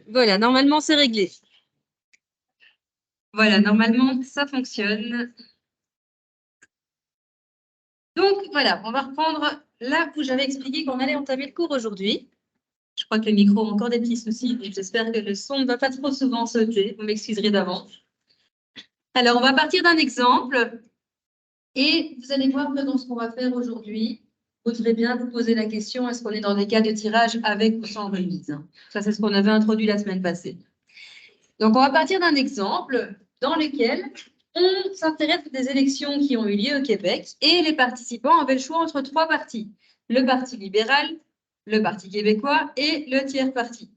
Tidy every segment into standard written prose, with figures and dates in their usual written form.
Voilà, normalement, c'est réglé. Voilà, normalement, ça fonctionne. Donc, voilà, on va reprendre là où j'avais expliqué qu'on allait entamer le cours aujourd'hui. Je crois que le micro a encore des petits soucis, donc j'espère que le son ne va pas trop souvent sauter. Vous m'excuserez d'avance. Alors, on va partir d'un exemple et vous allez voir que dans ce qu'on va faire aujourd'hui, vous devrez bien vous poser la question, est-ce qu'on est dans des cas de tirage avec ou sans remise? Ça, c'est ce qu'on avait introduit la semaine passée. Donc, on va partir d'un exemple dans lequel on s'intéresse aux des élections qui ont eu lieu au Québec et les participants avaient le choix entre trois partis. Le Parti libéral, le Parti québécois et le tiers parti.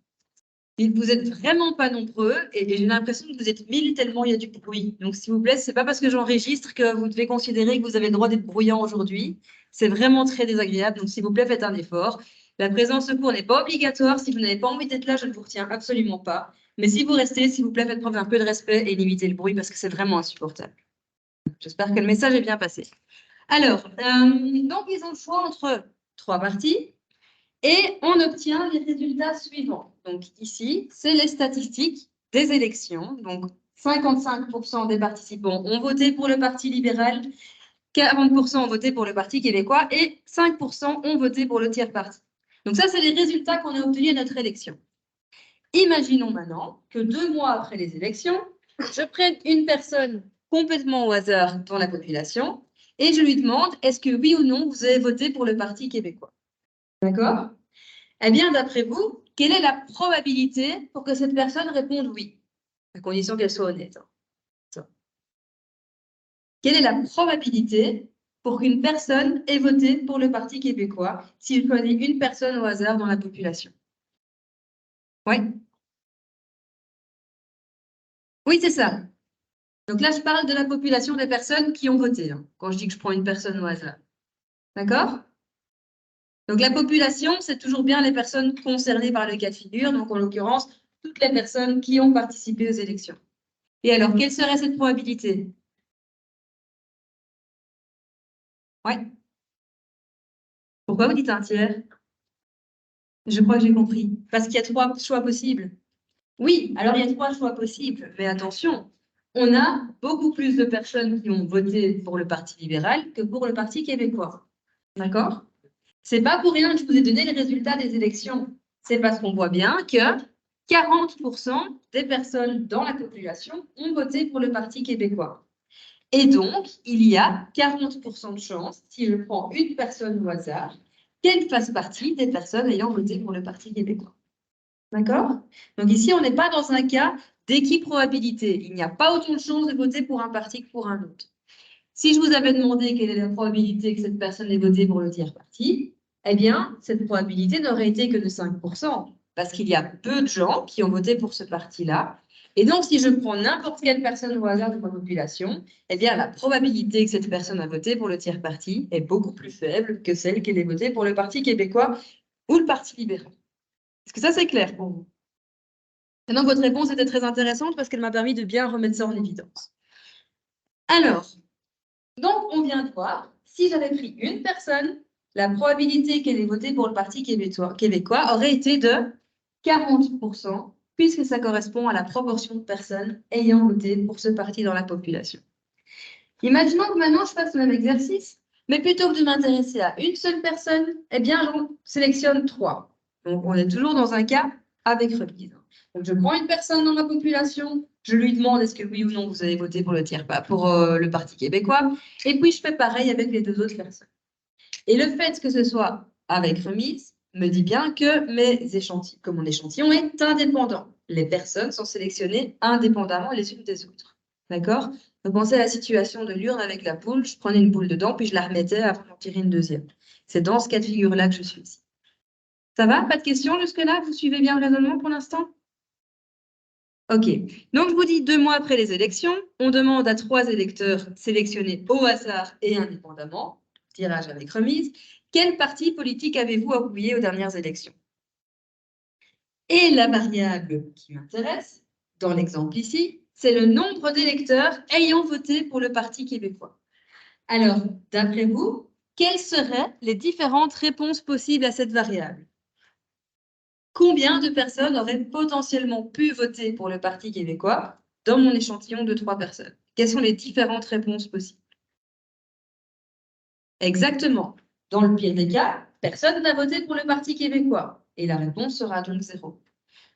Vous n'êtes vraiment pas nombreux et j'ai l'impression que vous êtes 1000 tellement il y a du bruit. Donc, s'il vous plaît, ce n'est pas parce que j'enregistre que vous devez considérer que vous avez le droit d'être bruyant aujourd'hui. C'est vraiment très désagréable. Donc, s'il vous plaît, faites un effort. La présence au cours n'est pas obligatoire. Si vous n'avez pas envie d'être là, je ne vous retiens absolument pas. Mais si vous restez, s'il vous plaît, faites preuve d'un peu de respect et limitez le bruit parce que c'est vraiment insupportable. J'espère que le message est bien passé. Alors, donc, ils ont le choix entre trois partis. Et on obtient les résultats suivants. Donc ici, c'est les statistiques des élections. Donc 55% des participants ont voté pour le Parti libéral, 40% ont voté pour le Parti québécois et 5% ont voté pour le tiers parti. Donc ça, c'est les résultats qu'on a obtenus à notre élection. Imaginons maintenant que 2 mois après les élections, je prenne une personne complètement au hasard dans la population et je lui demande, est-ce que oui ou non, vous avez voté pour le Parti québécois? D'accord? Eh bien, d'après vous, quelle est la probabilité pour que cette personne réponde oui, à condition qu'elle soit honnête? Quelle est la probabilité pour qu'une personne ait voté pour le Parti québécois si je connais une personne au hasard dans la population? Oui. Oui, c'est ça. Donc là, je parle de la population des personnes qui ont voté, hein, quand je dis que je prends une personne au hasard. D'accord? Donc la population, c'est toujours bien les personnes concernées par le cas de figure, donc en l'occurrence, toutes les personnes qui ont participé aux élections. Et alors, quelle serait cette probabilité? Oui. Pourquoi vous dites un tiers? Je crois que j'ai compris. Parce qu'il y a 3 choix possibles. Oui, alors il y a 3 choix possibles, mais attention, on a beaucoup plus de personnes qui ont voté pour le Parti libéral que pour le Parti québécois. D'accord? C'est pas pour rien que je vous ai donné les résultats des élections. C'est parce qu'on voit bien que 40% des personnes dans la population ont voté pour le Parti québécois. Et donc, il y a 40% de chance, si je prends une personne au hasard, qu'elle fasse partie des personnes ayant voté pour le Parti québécois. D'accord? Donc ici, on n'est pas dans un cas d'équiprobabilité. Il n'y a pas autant de chances de voter pour un parti que pour un autre. Si je vous avais demandé quelle est la probabilité que cette personne ait voté pour le tiers parti, eh bien, cette probabilité n'aurait été que de 5%, parce qu'il y a peu de gens qui ont voté pour ce parti-là. Et donc, si je prends n'importe quelle personne au hasard de ma population, eh bien, la probabilité que cette personne a voté pour le tiers parti est beaucoup plus faible que celle qu'elle ait voté pour le Parti québécois ou le Parti libéral. Est-ce que ça, c'est clair pour vous? Maintenant, votre réponse était très intéressante parce qu'elle m'a permis de bien remettre ça en évidence. Alors, donc, on vient de voir, si j'avais pris une personne, la probabilité qu'elle ait voté pour le Parti québécois aurait été de 40%, puisque ça correspond à la proportion de personnes ayant voté pour ce parti dans la population. Imaginons que maintenant, je fasse le même exercice, mais plutôt que de m'intéresser à une seule personne, eh bien, j'en sélectionne 3. Donc, on est toujours dans un cas avec remise. Donc, je prends une personne dans la population, je lui demande est-ce que oui ou non vous avez voté pour le le Parti québécois, et puis je fais pareil avec les 2 autres personnes. Et le fait que ce soit avec remise me dit bien que mon échantillon est indépendant. Les personnes sont sélectionnées indépendamment les unes des autres. D'accord? Donc, pensez à la situation de l'urne avec la poule. Je prenais une boule dedans, puis je la remettais avant d'en tirer une deuxième. C'est dans ce cas de figure-là que je suis ici. Ça va? Pas de questions jusque-là? Vous suivez bien le raisonnement pour l'instant? OK. Donc, je vous dis 2 mois après les élections, on demande à 3 électeurs sélectionnés au hasard et indépendamment, tirage avec remise, quel parti politique avez-vous appuyé aux dernières élections? Et la variable qui m'intéresse, dans l'exemple ici, c'est le nombre d'électeurs ayant voté pour le Parti québécois. Alors, d'après vous, quelles seraient les différentes réponses possibles à cette variable? combien de personnes auraient potentiellement pu voter pour le Parti québécois dans mon échantillon de 3 personnes? Quelles sont les différentes réponses possibles? Exactement. Dans le pire des cas, personne n'a voté pour le Parti québécois et la réponse sera donc 0.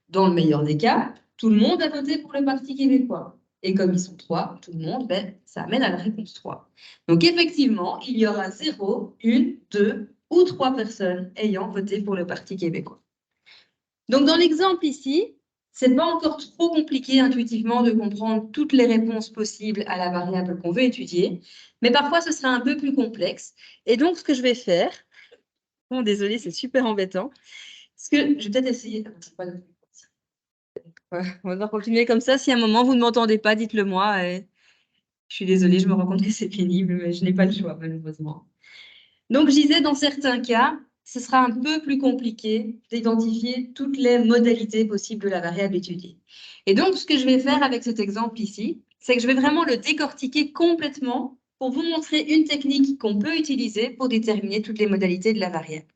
Dans le meilleur des cas, tout le monde a voté pour le Parti québécois. Et comme ils sont 3, tout le monde, ça amène à la réponse 3. Donc effectivement, il y aura 0, 1, 2 ou 3 personnes ayant voté pour le Parti québécois. Donc dans l'exemple ici, c'est pas encore trop compliqué intuitivement de comprendre toutes les réponses possibles à la variable qu'on veut étudier, mais parfois ce sera un peu plus complexe. Et donc ce que je vais faire, bon désolé, c'est super embêtant, je vais peut-être essayer. On va devoir continuer comme ça. Si à un moment vous ne m'entendez pas, dites-le moi. Je suis désolée, je me rends compte que c'est pénible, mais je n'ai pas le choix malheureusement. Donc je disais, dans certains cas, ce sera un peu plus compliqué d'identifier toutes les modalités possibles de la variable étudiée. Et donc, ce que je vais faire avec cet exemple ici, c'est que je vais vraiment le décortiquer complètement pour vous montrer une technique qu'on peut utiliser pour déterminer toutes les modalités de la variable.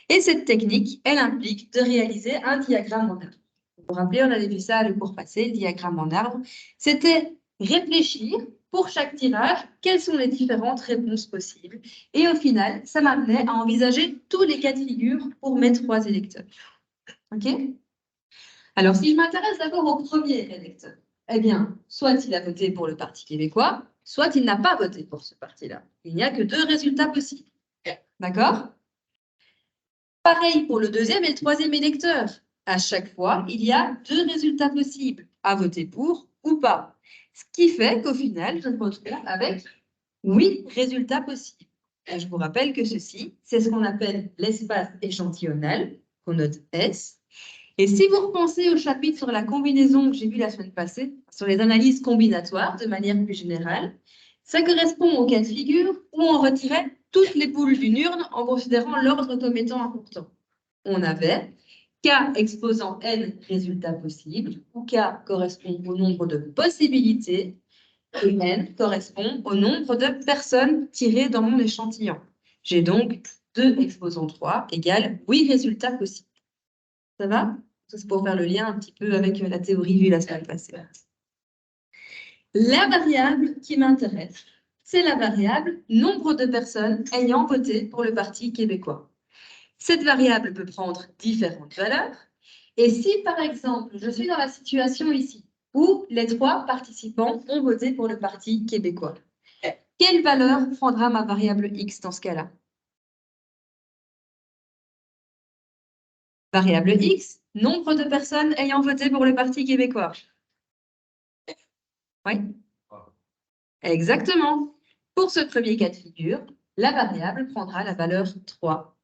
Et cette technique, elle implique de réaliser un diagramme en arbre. Vous vous rappelez, on avait vu ça le cours passé, le diagramme en arbre. C'était réfléchir pour chaque tirage, quelles sont les différentes réponses possibles. Et au final, ça m'amenait à envisager tous les cas de figure pour mes 3 électeurs. OK? Alors, si je m'intéresse d'abord au premier électeur, eh bien, soit il a voté pour le Parti québécois, soit il n'a pas voté pour ce parti-là. Il n'y a que 2 résultats possibles. D'accord? Pareil pour le deuxième et le troisième électeur. À chaque fois, il y a 2 résultats possibles, à voter pour ou pas. Ce qui fait qu'au final, je me retrouve avec 8 résultats possibles. Et je vous rappelle que ceci, c'est ce qu'on appelle l'espace échantillonnal, qu'on note S. Et si vous repensez au chapitre sur la combinaison que j'ai vu la semaine passée, sur les analyses combinatoires de manière plus générale, ça correspond au cas de figure où on retirait toutes les poules d'une urne en considérant l'ordre comme étant important. On avait K exposant N résultats possibles, où K correspond au nombre de possibilités et N correspond au nombre de personnes tirées dans mon échantillon. J'ai donc 2 exposant 3 égale 8 résultats possibles. Ça va? C'est pour faire le lien un petit peu avec la théorie vue la semaine passée. La variable qui m'intéresse, c'est la variable nombre de personnes ayant voté pour le Parti québécois. Cette variable peut prendre différentes valeurs. Et si, par exemple, je suis dans la situation ici, où les 3 participants ont voté pour le Parti québécois, quelle valeur prendra ma variable x dans ce cas-là? Variable x, nombre de personnes ayant voté pour le Parti québécois. Oui. Exactement. Pour ce premier cas de figure, la variable prendra la valeur 3.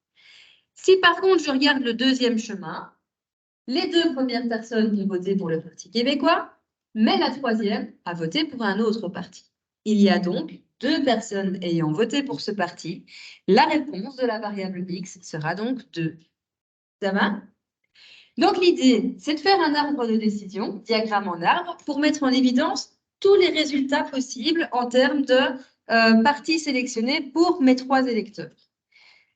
Si par contre, je regarde le deuxième chemin, les 2 premières personnes ont voté pour le Parti québécois, mais la troisième a voté pour un autre parti. Il y a donc 2 personnes ayant voté pour ce parti. La réponse de la variable x sera donc 2. Ça va? Donc l'idée, c'est de faire un arbre de décision, diagramme en arbre, pour mettre en évidence tous les résultats possibles en termes de partis sélectionnés pour mes 3 électeurs.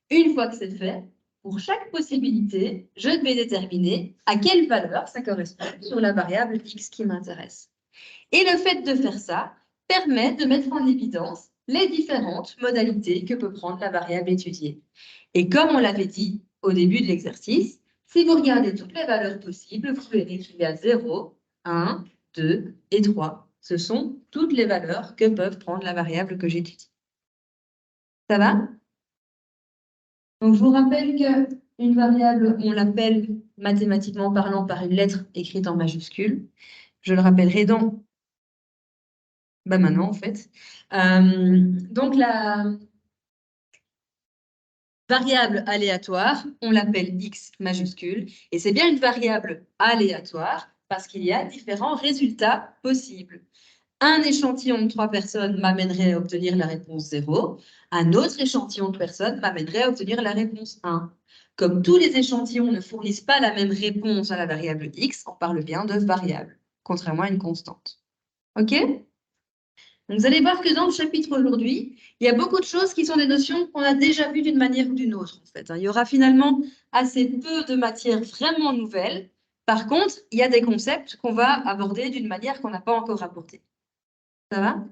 Une fois que c'est fait, pour chaque possibilité, je vais déterminer à quelle valeur ça correspond sur la variable x qui m'intéresse. Et le fait de faire ça permet de mettre en évidence les différentes modalités que peut prendre la variable étudiée. Et comme on l'avait dit au début de l'exercice, si vous regardez toutes les valeurs possibles, vous verrez qu'il y a 0, 1, 2 et 3. Ce sont toutes les valeurs que peuvent prendre la variable que j'étudie. Ça va? Donc, je vous rappelle qu'une variable, on l'appelle mathématiquement parlant par une lettre écrite en majuscule. Je le rappellerai dans... maintenant, en fait. Donc, la variable aléatoire, on l'appelle x majuscule. Et c'est bien une variable aléatoire parce qu'il y a différents résultats possibles. Un échantillon de 3 personnes m'amènerait à obtenir la réponse 0. Un autre échantillon de personnes m'amènerait à obtenir la réponse 1. Comme tous les échantillons ne fournissent pas la même réponse à la variable x, on parle bien de variable, contrairement à une constante. OK? Donc, vous allez voir que dans le chapitre aujourd'hui, il y a beaucoup de choses qui sont des notions qu'on a déjà vues d'une manière ou d'une autre, en fait. Il y aura finalement assez peu de matières vraiment nouvelles. Par contre, il y a des concepts qu'on va aborder d'une manière qu'on n'a pas encore abordée. Ça va?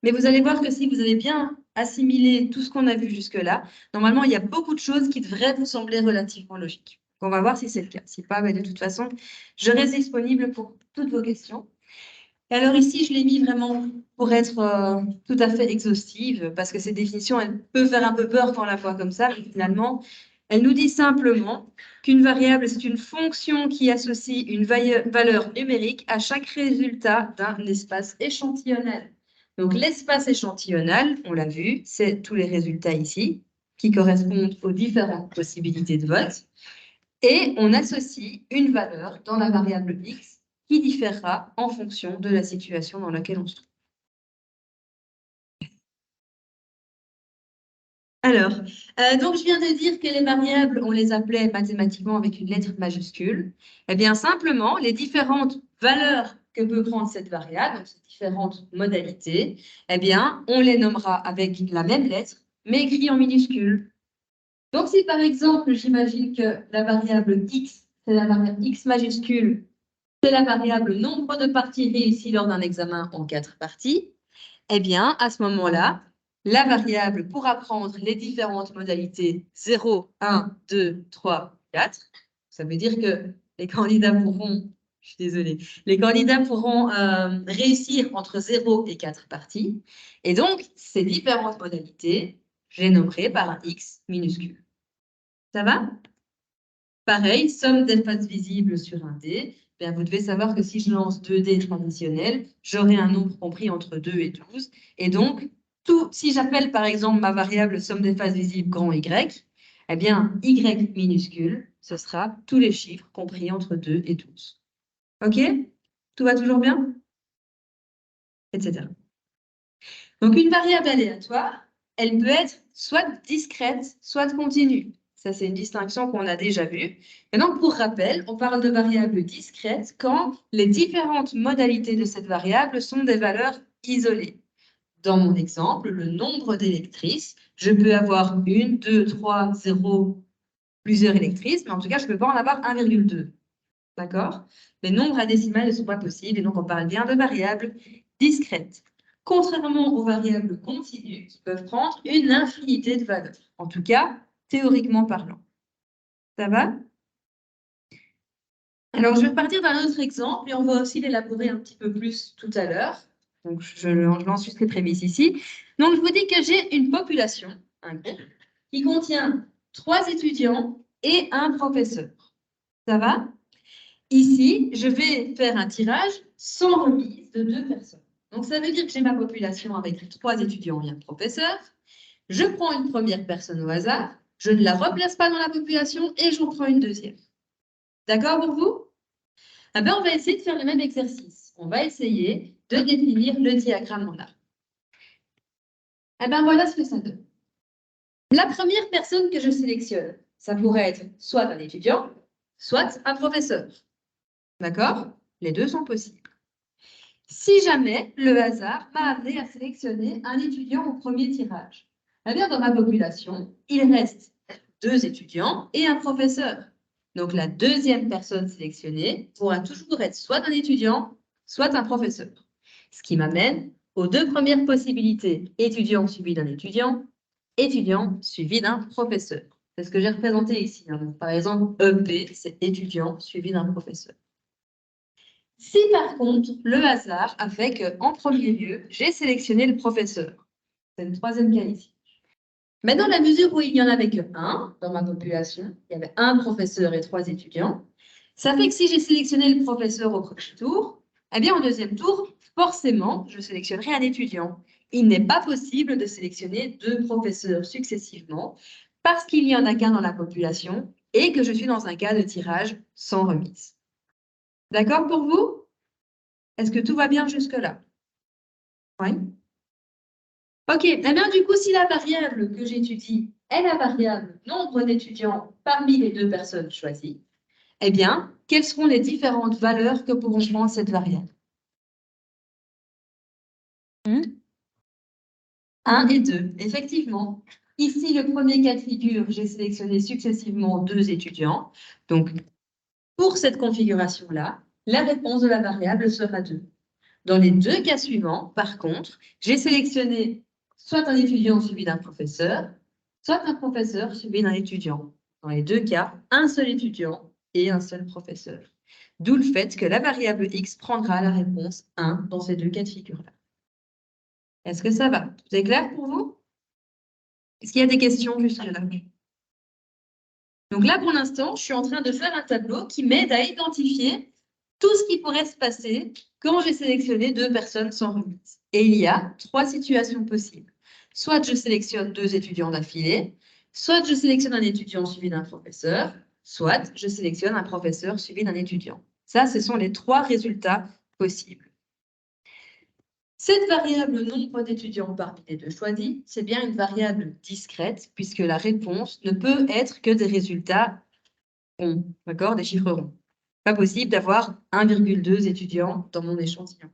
Mais vous allez voir que si vous avez bien assimilé tout ce qu'on a vu jusque-là, normalement, il y a beaucoup de choses qui devraient vous sembler relativement logiques. On va voir si c'est le cas. Si pas, de toute façon, je reste disponible pour toutes vos questions. Et alors ici, je l'ai mis vraiment pour être tout à fait exhaustive, parce que cette définition, elle peut faire un peu peur quand on la voit comme ça, mais finalement, elle nous dit simplement qu'une variable, c'est une fonction qui associe une valeur numérique à chaque résultat d'un espace échantillonnel. Donc l'espace échantillonnel, on l'a vu, c'est tous les résultats ici, qui correspondent aux différentes possibilités de vote. Et on associe une valeur dans la variable x qui différera en fonction de la situation dans laquelle on se trouve. Alors, donc je viens de dire que les variables, on les appelait mathématiquement avec une lettre majuscule. Eh bien, simplement, les différentes valeurs que peut prendre cette variable, donc ces différentes modalités, eh bien, on les nommera avec la même lettre, mais écrit en minuscule. Donc, si par exemple, j'imagine que la variable x, c'est la variable x majuscule, c'est la variable nombre de parties réussies lors d'un examen en 4 parties, eh bien, à ce moment-là, la variable pourra prendre les différentes modalités 0, 1, 2, 3, 4. Ça veut dire que les candidats pourront, je suis désolée, les candidats pourront réussir entre 0 et 4 parties. Et donc, ces différentes modalités, je les nommerai par un x minuscule. Ça va? Pareil, somme des faces visibles sur un dé. Bien, vous devez savoir que si je lance 2 dés traditionnels, j'aurai un nombre compris entre 2 et 12. Et donc, si j'appelle par exemple ma variable somme des faces visibles grand Y, eh bien, Y minuscule, ce sera tous les chiffres compris entre 2 et 12. OK? Tout va toujours bien? Etc. Donc, une variable aléatoire, elle peut être soit discrète, soit continue. Ça, c'est une distinction qu'on a déjà vue. Et donc, pour rappel, on parle de variable discrète quand les différentes modalités de cette variable sont des valeurs isolées. Dans mon exemple, le nombre d'électrices, je peux avoir 1, 2, 3, 0, plusieurs électrices, mais en tout cas, je ne peux pas en avoir 1,2. D'accord? Les nombres à décimales ne sont pas possibles, et donc on parle bien de variables discrètes. Contrairement aux variables continues qui peuvent prendre une infinité de valeurs. En tout cas, théoriquement parlant. Ça va? Alors, je vais repartir d'un autre exemple et on va aussi l'élaborer un petit peu plus tout à l'heure. Donc, je l'enregistre très vite ici. Donc, je vous dis que j'ai une population, un groupe, qui contient 3 étudiants et un professeur. Ça va? Ici, je vais faire un tirage sans remise de 2 personnes. Donc, ça veut dire que j'ai ma population avec 3 étudiants et un professeur. Je prends une première personne au hasard, je ne la replace pas dans la population et j'en prends une deuxième. D'accord pour vous? Eh bien, on va essayer de faire le même exercice. On va essayer de définir le diagramme en arc. Eh bien, voilà ce que ça donne. La première personne que je sélectionne, ça pourrait être soit un étudiant, soit un professeur. D'accord? Les deux sont possibles. Si jamais le hasard m'a amené à sélectionner un étudiant au premier tirage, eh bien, dans ma population, il reste 2 étudiants et un professeur. Donc, la deuxième personne sélectionnée pourra toujours être soit un étudiant, soit un professeur. Ce qui m'amène aux 2 premières possibilités, étudiant suivi d'un étudiant, étudiant suivi d'un professeur. C'est ce que j'ai représenté ici. Donc, par exemple, EP, c'est étudiant suivi d'un professeur. Si par contre, le hasard a fait qu'en premier lieu, j'ai sélectionné le professeur. C'est le troisième cas ici. Mais dans la mesure où il n'y en avait que un dans ma population, il y avait un professeur et 3 étudiants, ça fait que si j'ai sélectionné le professeur au premier tour, eh bien au deuxième tour, forcément, je sélectionnerai un étudiant. Il n'est pas possible de sélectionner 2 professeurs successivement parce qu'il n'y en a qu'un dans la population et que je suis dans un cas de tirage sans remise. D'accord pour vous? Est-ce que tout va bien jusque-là? Oui. OK. Eh bien, du coup, si la variable que j'étudie est la variable nombre d'étudiants parmi les 2 personnes choisies, eh bien, quelles seront les différentes valeurs que pourront prendre cette variable? 1 et 2, effectivement. Ici, le premier cas de figure, j'ai sélectionné successivement 2 étudiants. Donc, pour cette configuration-là, la réponse de la variable sera 2. Dans les 2 cas suivants, par contre, j'ai sélectionné soit un étudiant suivi d'un professeur, soit un professeur suivi d'un étudiant. Dans les 2 cas, un seul étudiant et un seul professeur. D'où le fait que la variable x prendra la réponse 1 dans ces 2 cas de figure-là. Est-ce que ça va? C'est clair pour vous? Est-ce qu'il y a des questions jusque-là? Donc là, pour l'instant, je suis en train de faire un tableau qui m'aide à identifier tout ce qui pourrait se passer quand j'ai sélectionné 2 personnes sans remise. Et il y a 3 situations possibles. Soit je sélectionne 2 étudiants d'affilée, soit je sélectionne un étudiant suivi d'un professeur, soit je sélectionne un professeur suivi d'un étudiant. Ça, ce sont les 3 résultats possibles. Cette variable nombre d'étudiants parmi les 2 choisis, c'est bien une variable discrète puisque la réponse ne peut être que des résultats ronds, d'accord, des chiffres ronds. Pas possible d'avoir 1,2 étudiants dans mon échantillon.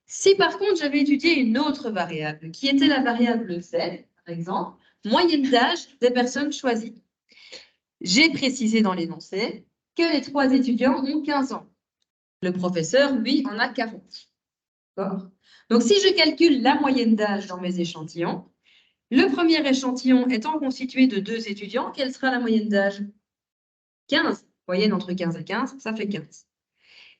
Si par contre j'avais étudié une autre variable qui était la variable Z, par exemple, moyenne d'âge des personnes choisies, j'ai précisé dans l'énoncé que les 3 étudiants ont 15 ans. Le professeur, lui, en a 40. D'accord ? Donc, si je calcule la moyenne d'âge dans mes échantillons, le premier échantillon étant constitué de 2 étudiants, quelle sera la moyenne d'âge? 15. Moyenne entre 15 et 15, ça fait 15.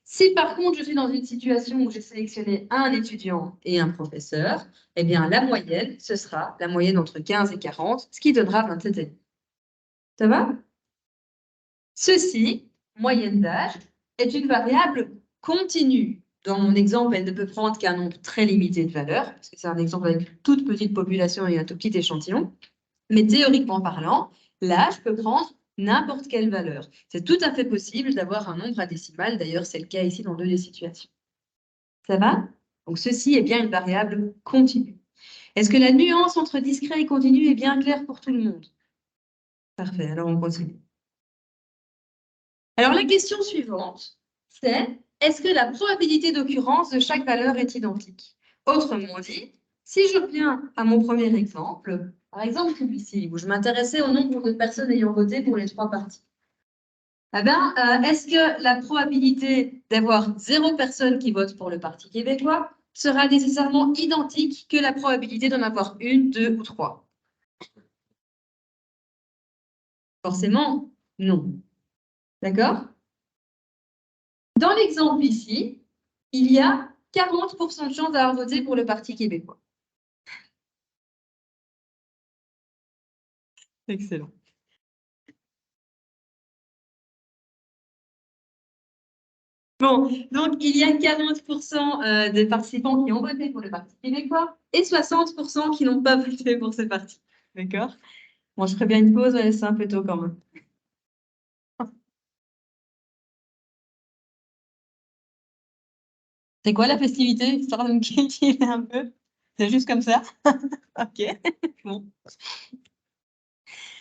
Si par contre, je suis dans une situation où j'ai sélectionné un étudiant et un professeur, eh bien, la moyenne, ce sera la moyenne entre 15 et 40, ce qui donnera 27,5. Ça va? Ceci, moyenne d'âge, est une variable continue. Dans mon exemple, elle ne peut prendre qu'un nombre très limité de valeurs, parce que c'est un exemple avec une toute petite population et un tout petit échantillon. Mais théoriquement parlant, l'âge peut prendre n'importe quelle valeur. C'est tout à fait possible d'avoir un nombre à décimal. D'ailleurs, c'est le cas ici dans 2 des situations. Ça va? Donc, ceci est bien une variable continue. Est-ce que la nuance entre discret et continu est bien claire pour tout le monde? Parfait, alors on continue. Alors, la question suivante, c'est est-ce que la probabilité d'occurrence de chaque valeur est identique? Autrement dit, si je reviens à mon premier exemple, par exemple celui-ci, où je m'intéressais au nombre de personnes ayant voté pour les 3 partis, eh bien, est-ce que la probabilité d'avoir 0 personne qui vote pour le Parti québécois sera nécessairement identique que la probabilité d'en avoir 1, 2 ou 3? Forcément, non. D'accord? Dans l'exemple ici, il y a 40% de chances d'avoir voté pour le Parti québécois. Excellent. Bon, donc il y a 40% des participants qui ont voté pour le Parti québécois et 60% qui n'ont pas voté pour ce parti. D'accord? Bon, je ferai bien une pause, mais c'est un peu tôt quand même. C'est quoi la festivité? Histoire de me calculer un peu. C'est juste comme ça? Ok. Bon.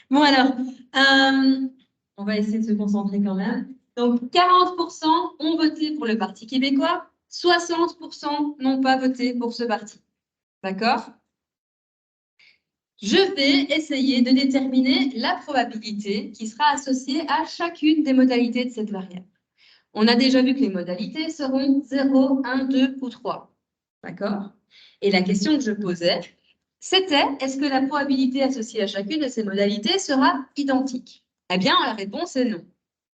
Bon alors, on va essayer de se concentrer quand même. Donc, 40% ont voté pour le Parti québécois, 60% n'ont pas voté pour ce parti. D'accord? Je vais essayer de déterminer la probabilité qui sera associée à chacune des modalités de cette variable. On a déjà vu que les modalités seront 0, 1, 2 ou 3. D'accord? Et la question que je posais, c'était est-ce que la probabilité associée à chacune de ces modalités sera identique? Eh bien, la réponse est non.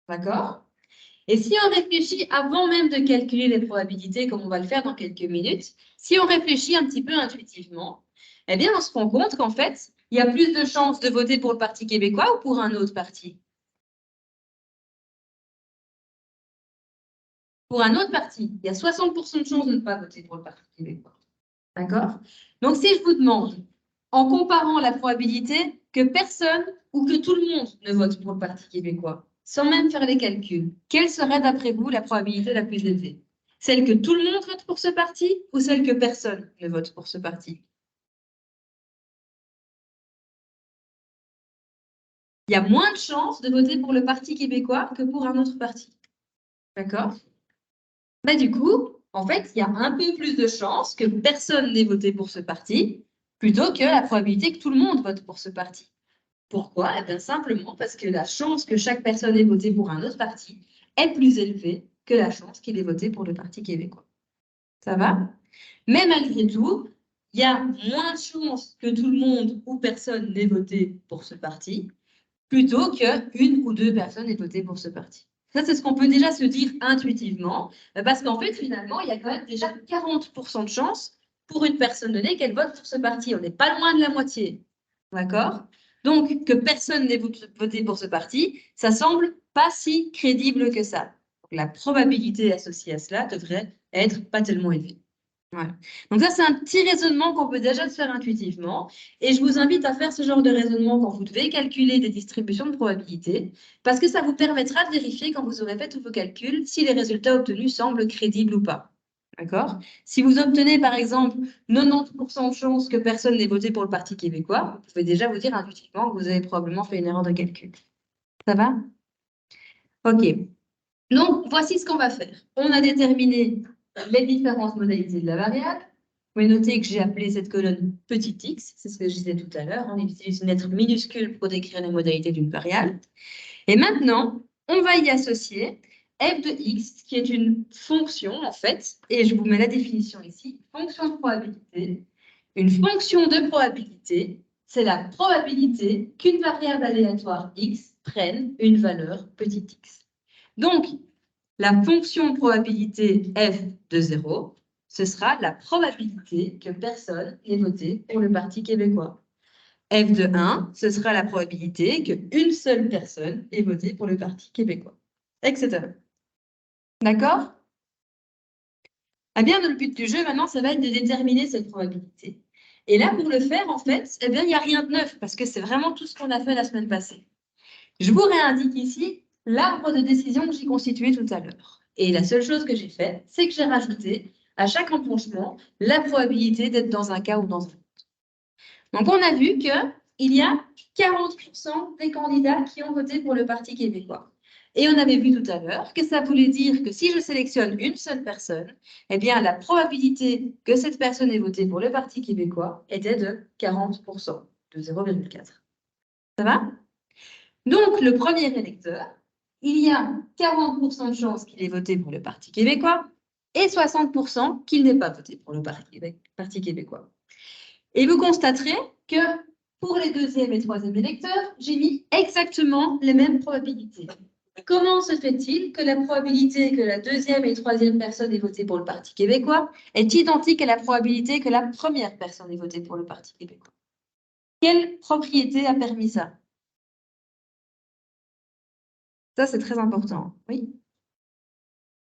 D'accord? Et si on réfléchit avant même de calculer les probabilités, comme on va le faire dans quelques minutes, si on réfléchit un petit peu intuitivement, eh bien, on se rend compte qu'en fait, il y a plus de chances de voter pour le Parti québécois ou pour un autre parti? Pour un autre parti, il y a 60% de chances de ne pas voter pour le Parti québécois. D'accord? Donc, si je vous demande, en comparant la probabilité que personne ou que tout le monde ne vote pour le Parti québécois, sans même faire les calculs, quelle serait d'après vous la probabilité la plus élevée? Celle que tout le monde vote pour ce parti ou celle que personne ne vote pour ce parti? Il y a moins de chances de voter pour le Parti québécois que pour un autre parti. D'accord? Du coup, en fait, il y a un peu plus de chances que personne n'ait voté pour ce parti plutôt que la probabilité que tout le monde vote pour ce parti. Pourquoi? Eh bien, simplement parce que la chance que chaque personne ait voté pour un autre parti est plus élevée que la chance qu'il ait voté pour le Parti québécois. Ça va? Mais malgré tout, il y a moins de chances que tout le monde ou personne n'ait voté pour ce parti, plutôt qu'une ou deux personnes aient voté pour ce parti. Ça, c'est ce qu'on peut déjà se dire intuitivement, parce qu'en fait, finalement, il y a quand même déjà 40% de chances pour une personne donnée qu'elle vote pour ce parti. On n'est pas loin de la moitié. D'accord? Donc, que personne n'ait voté pour ce parti, ça semble pas si crédible que ça. Donc, la probabilité associée à cela devrait être pas tellement élevée. Voilà. Donc ça, c'est un petit raisonnement qu'on peut déjà se faire intuitivement. Et je vous invite à faire ce genre de raisonnement quand vous devez calculer des distributions de probabilité, parce que ça vous permettra de vérifier quand vous aurez fait tous vos calculs si les résultats obtenus semblent crédibles ou pas. D'accord? Si vous obtenez, par exemple, 90% de chances que personne n'ait voté pour le Parti québécois, vous pouvez déjà vous dire intuitivement que vous avez probablement fait une erreur de calcul. Ça va? OK. Donc, voici ce qu'on va faire. On a déterminé les différentes modalités de la variable. Vous pouvez noter que j'ai appelé cette colonne petit x, c'est ce que je disais tout à l'heure. On utilise une lettre minuscule pour décrire les modalités d'une variable. Et maintenant, on va y associer f de x, qui est une fonction, en fait, et je vous mets la définition ici, fonction de probabilité. Une fonction de probabilité, c'est la probabilité qu'une variable aléatoire x prenne une valeur petit x. Donc, la fonction de probabilité f de 0, ce sera la probabilité que personne n'ait voté pour le Parti québécois. F de 1, ce sera la probabilité qu'une seule personne ait voté pour le Parti québécois, etc. D'accord? Eh bien, le but du jeu, maintenant, ça va être de déterminer cette probabilité. Et là, pour le faire, en fait, eh bien, il n'y a rien de neuf, parce que c'est vraiment tout ce qu'on a fait la semaine passée. Je vous réindique ici l'arbre de décision que j'ai constitué tout à l'heure. Et la seule chose que j'ai faite, c'est que j'ai rajouté à chaque embranchement la probabilité d'être dans un cas ou dans un autre. Donc, on a vu qu'il y a 40% des candidats qui ont voté pour le Parti québécois. Et on avait vu tout à l'heure que ça voulait dire que si je sélectionne une seule personne, eh bien, la probabilité que cette personne ait voté pour le Parti québécois était de 40%, de 0,4. Ça va? Donc, le premier électeur, il y a 40% de chances qu'il ait voté pour le Parti québécois et 60% qu'il n'ait pas voté pour le Parti québécois. Et vous constaterez que pour les deuxième et troisième électeurs, j'ai mis exactement les mêmes probabilités. Comment se fait-il que la probabilité que la deuxième et troisième personne ait voté pour le Parti québécois est identique à la probabilité que la première personne ait voté pour le Parti québécois? Quelle propriété a permis ça? Ça, c'est très important. Oui.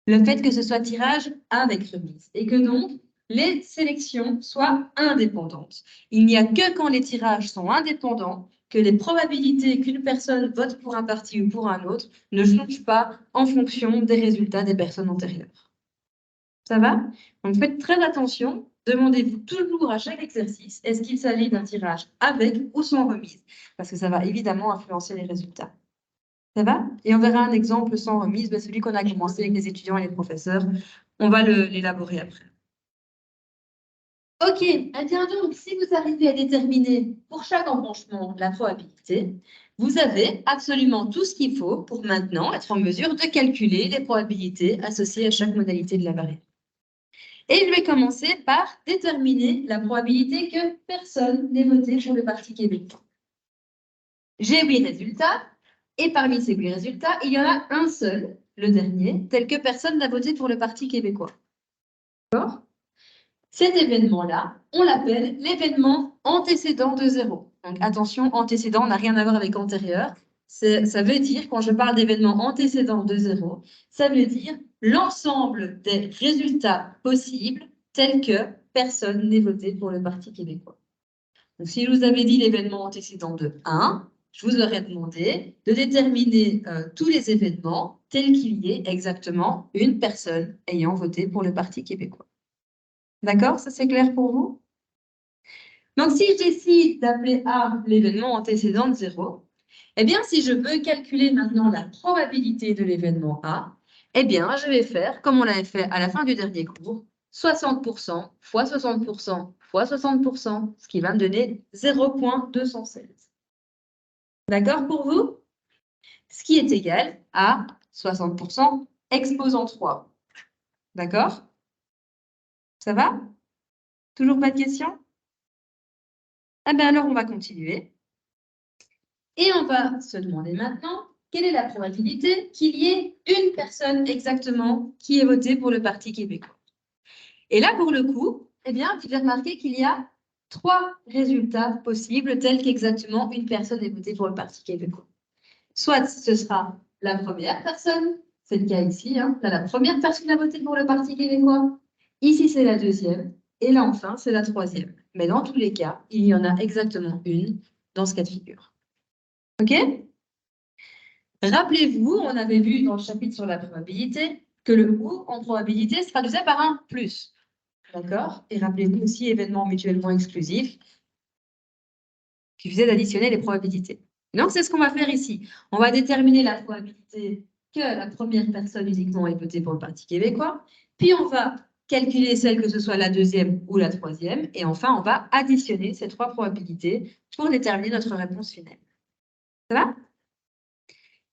Le fait que ce soit tirage avec remise et que donc les sélections soient indépendantes. Il n'y a que quand les tirages sont indépendants que les probabilités qu'une personne vote pour un parti ou pour un autre ne changent pas en fonction des résultats des personnes antérieures. Ça va? Donc faites très attention. Demandez-vous toujours à chaque exercice, est-ce qu'il s'agit d'un tirage avec ou sans remise? Parce que ça va évidemment influencer les résultats. Ça va? Et on verra un exemple sans remise, celui qu'on a commencé avec les étudiants et les professeurs. On va l'élaborer après. OK, eh bien donc, si vous arrivez à déterminer pour chaque embranchement la probabilité, vous avez absolument tout ce qu'il faut pour maintenant être en mesure de calculer les probabilités associées à chaque modalité de la variable. Et je vais commencer par déterminer la probabilité que personne n'ait voté pour le Parti québécois. J'ai 8 résultats. Et parmi ces 8 résultats, il y en a un seul, le dernier, tel que personne n'a voté pour le Parti québécois. D'accord? Cet événement-là, on l'appelle l'événement antécédent de 0. Donc attention, antécédent n'a rien à voir avec antérieur. Ça veut dire, quand je parle d'événement antécédent de 0, ça veut dire l'ensemble des résultats possibles tels que personne n'ait voté pour le Parti québécois. Donc si je vous avais dit l'événement antécédent de 1, je vous aurais demandé de déterminer tous les événements tels qu'il y ait exactement une personne ayant voté pour le Parti québécois. D'accord? Ça, c'est clair pour vous? Donc, si je décide d'appeler A l'événement antécédent de 0, eh bien, si je veux calculer maintenant la probabilité de l'événement A, eh bien, je vais faire comme on l'avait fait à la fin du dernier cours. 60% fois 60% fois 60%, ce qui va me donner 0,216. D'accord pour vous? Ce qui est égal à 60% exposant 3. D'accord? Ça va? Toujours pas de questions? Ah ben alors, on va continuer. Et on va se demander maintenant, quelle est la probabilité qu'il y ait une personne exactement qui ait voté pour le Parti québécois? Et là, pour le coup, eh bien, vous avez remarqué qu'il y a 3 résultats possibles tels qu'exactement une personne ait voté pour le Parti québécois. Soit ce sera la première personne, c'est le cas ici, hein, là, la première personne a voté pour le Parti québécois. Ici, c'est la deuxième. Et là, enfin, c'est la troisième. Mais dans tous les cas, il y en a exactement une dans ce cas de figure. OK? Rappelez-vous, on avait vu dans le chapitre sur la probabilité que le ou en probabilité se traduisait par un plus. D'accord? Et rappelez-vous aussi événement mutuellement exclusif qui faisait d'additionner les probabilités. Donc, c'est ce qu'on va faire ici. On va déterminer la probabilité que la première personne uniquement ait voté pour le Parti québécois. Puis, on va calculer celle que ce soit la deuxième ou la troisième. Et enfin, on va additionner ces 3 probabilités pour déterminer notre réponse finale. Ça va?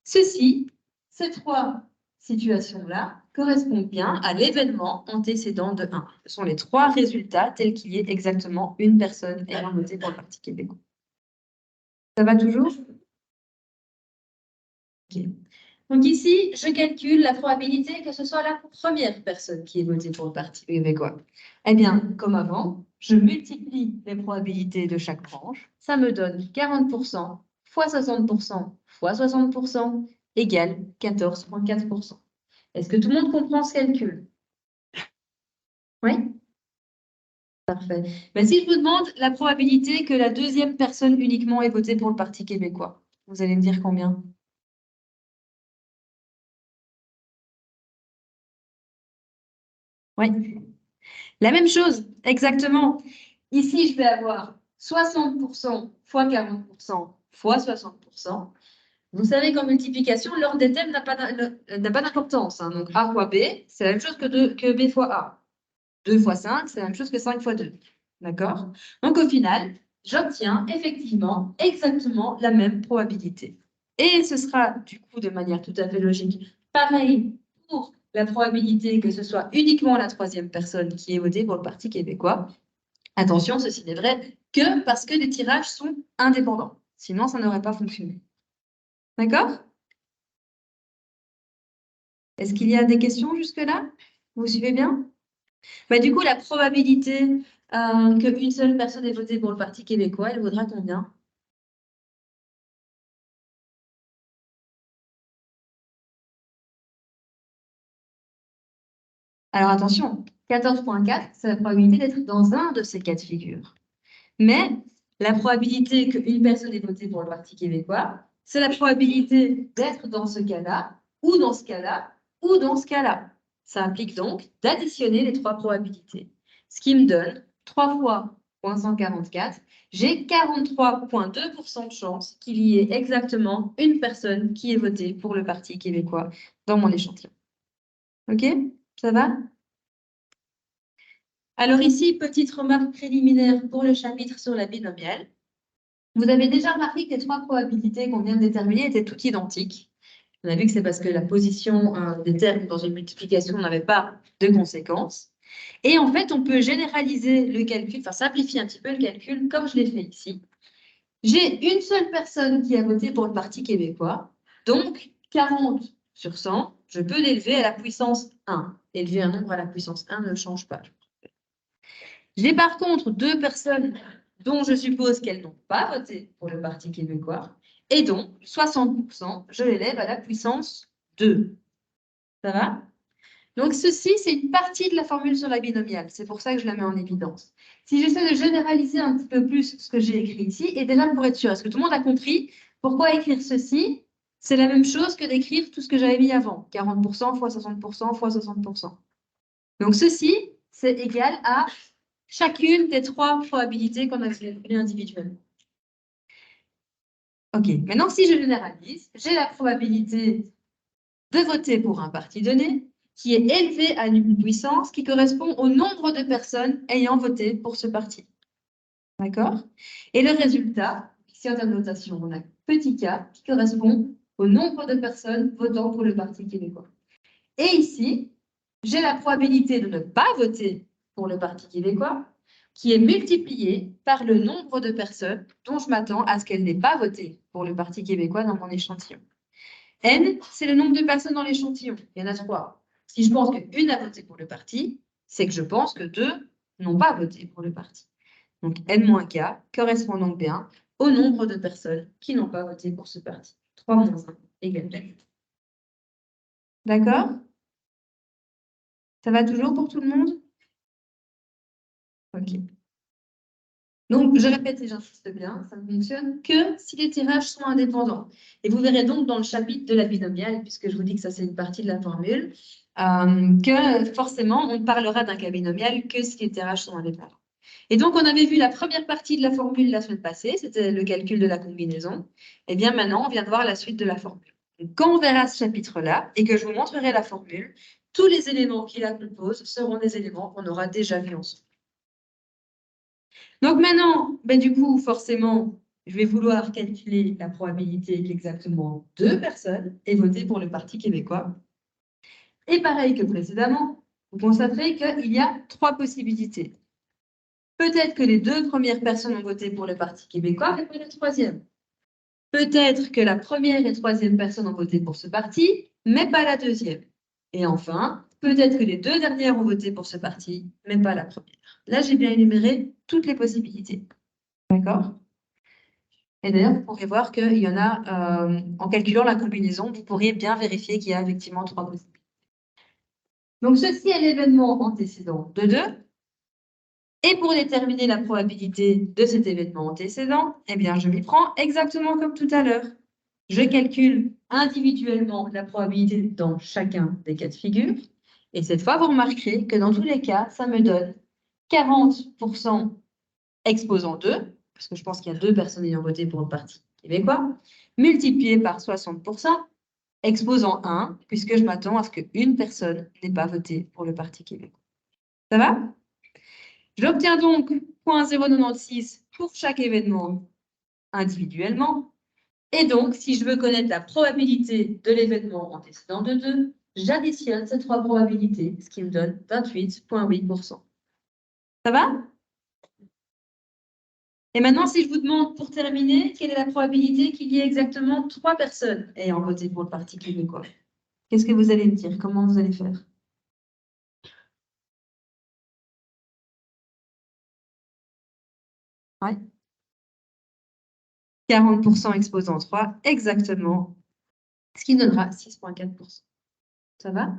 Ces 3 situations-là correspondent bien à l'événement antécédent de 1. Ce sont les 3 résultats tels qu'il y ait exactement une personne ayant voté pour le Parti québécois. Ça va toujours? Ok. Donc ici, je calcule la probabilité que ce soit la première personne qui ait voté pour le Parti québécois. Eh bien, comme avant, je multiplie les probabilités de chaque branche. Ça me donne 40% fois 60% fois 60% égale 14,4%. Est-ce que tout le monde comprend ce calcul? Oui? Parfait. Ben, si je vous demande la probabilité que la deuxième personne uniquement ait voté pour le Parti québécois, vous allez me dire combien? Oui. La même chose, exactement. Ici, je vais avoir 60% fois 40% fois 60%. Vous savez qu'en multiplication, l'ordre des thèmes n'a pas d'importance, hein. Donc, A fois B, c'est la même chose que B fois A. 2 fois 5, c'est la même chose que 5 fois 2. D'accord? Donc, au final, j'obtiens effectivement exactement la même probabilité. Et ce sera, du coup, de manière tout à fait logique, pareil pour la probabilité que ce soit uniquement la troisième personne qui ait voté pour le Parti québécois. Attention, ceci n'est vrai que parce que les tirages sont indépendants. Sinon, ça n'aurait pas fonctionné. D'accord? Est-ce qu'il y a des questions jusque-là? Vous suivez bien? Bah, du coup, la probabilité qu'une seule personne ait voté pour le Parti québécois, elle vaudra combien? Alors attention, 14,4, c'est la probabilité d'être dans un de ces cas de figure. Mais la probabilité qu'une personne ait voté pour le Parti québécois, c'est la probabilité d'être dans ce cas-là, ou dans ce cas-là, ou dans ce cas-là. Ça implique donc d'additionner les 3 probabilités. Ce qui me donne 3 fois 0,144, j'ai 43,2% de chance qu'il y ait exactement une personne qui ait voté pour le Parti québécois dans mon échantillon. OK? Ça va? Alors ici, petite remarque préliminaire pour le chapitre sur la binomiale. Vous avez déjà remarqué que les 3 probabilités qu'on vient de déterminer étaient toutes identiques. On a vu que c'est parce que la position des termes dans une multiplication n'avait pas de conséquences. Et en fait, on peut généraliser le calcul, enfin simplifier un petit peu le calcul comme je l'ai fait ici. J'ai une seule personne qui a voté pour le Parti québécois, donc 40 sur 100, je peux l'élever à la puissance 1. Élever un nombre à la puissance 1 ne change pas. J'ai par contre 2 personnes dont je suppose qu'elles n'ont pas voté pour le Parti québécois, et donc 60%, je l'élève à la puissance 2. Ça va? Donc ceci, c'est une partie de la formule sur la binomiale. C'est pour ça que je la mets en évidence. Si j'essaie de généraliser un petit peu plus ce que j'ai écrit ici, et déjà pour être sûr, est-ce que tout le monde a compris pourquoi écrire ceci? C'est la même chose que d'écrire tout ce que j'avais mis avant. 40% fois 60% fois 60%. Donc ceci, c'est égal à chacune des 3 probabilités qu'on a calculées individuellement. OK, maintenant si je généralise, j'ai la probabilité de voter pour un parti donné qui est élevé à une puissance qui correspond au nombre de personnes ayant voté pour ce parti. D'accord? Et le résultat, ici en termes de notation, on a petit k qui correspond au nombre de personnes votant pour le Parti québécois. Et ici, j'ai la probabilité de ne pas voter pour le Parti québécois qui est multipliée par le nombre de personnes dont je m'attends à ce qu'elles n'aient pas voté pour le Parti québécois dans mon échantillon. N, c'est le nombre de personnes dans l'échantillon. Il y en a 3. Si je pense qu'une a voté pour le parti, c'est que je pense que 2 n'ont pas voté pour le parti. Donc N-K correspond donc bien au nombre de personnes qui n'ont pas voté pour ce parti. 3 moins 1 égale 2. D'accord? Ça va toujours pour tout le monde? Ok. Donc, je répète et j'insiste bien, ça ne fonctionne que si les tirages sont indépendants. Et vous verrez donc dans le chapitre de la binomiale, puisque je vous dis que ça c'est une partie de la formule, que forcément on parlera d'un cas binomial que si les tirages sont indépendants. Et donc, on avait vu la première partie de la formule la semaine passée, c'était le calcul de la combinaison. Et bien maintenant, on vient de voir la suite de la formule. Donc, quand on verra ce chapitre-là et que je vous montrerai la formule, tous les éléments qui la composent seront des éléments qu'on aura déjà vus ensemble. Donc maintenant, du coup, forcément, je vais vouloir calculer la probabilité qu'exactement 2 personnes aient voté pour le Parti québécois. Et pareil que précédemment, vous constaterez qu'il y a 3 possibilités. Peut-être que les 2 premières personnes ont voté pour le Parti québécois, mais pas la troisième. Peut-être que la première et troisième personne ont voté pour ce parti, mais pas la deuxième. Et enfin, peut-être que les 2 dernières ont voté pour ce parti, mais pas la première. Là, j'ai bien énuméré toutes les possibilités. D'accord? Et d'ailleurs, vous pourrez voir qu'il y en a, en calculant la combinaison, vous pourriez bien vérifier qu'il y a effectivement 3 possibilités. Donc, ceci est l'événement antécédent de 2. Et pour déterminer la probabilité de cet événement antécédent, eh bien, je m'y prends exactement comme tout à l'heure. Je calcule individuellement la probabilité dans chacun des cas de figure. Et cette fois, vous remarquerez que dans tous les cas, ça me donne 40% exposant 2, parce que je pense qu'il y a 2 personnes ayant voté pour le Parti québécois, multiplié par 60%, exposant 1, puisque je m'attends à ce qu'une personne n'ait pas voté pour le Parti québécois. Ça va? J'obtiens donc 0,096 pour chaque événement individuellement. Et donc, si je veux connaître la probabilité de l'événement antécédent de 2, j'additionne ces 3 probabilités, ce qui me donne 28,8%. Ça va? Et maintenant, si je vous demande, pour terminer, quelle est la probabilité qu'il y ait exactement 3 personnes ayant voté pour le Parti québécois? Qu'est-ce que vous allez me dire? Comment vous allez faire? Ouais. 40% exposant 3, exactement, ce qui donnera 6,4%. Ça va?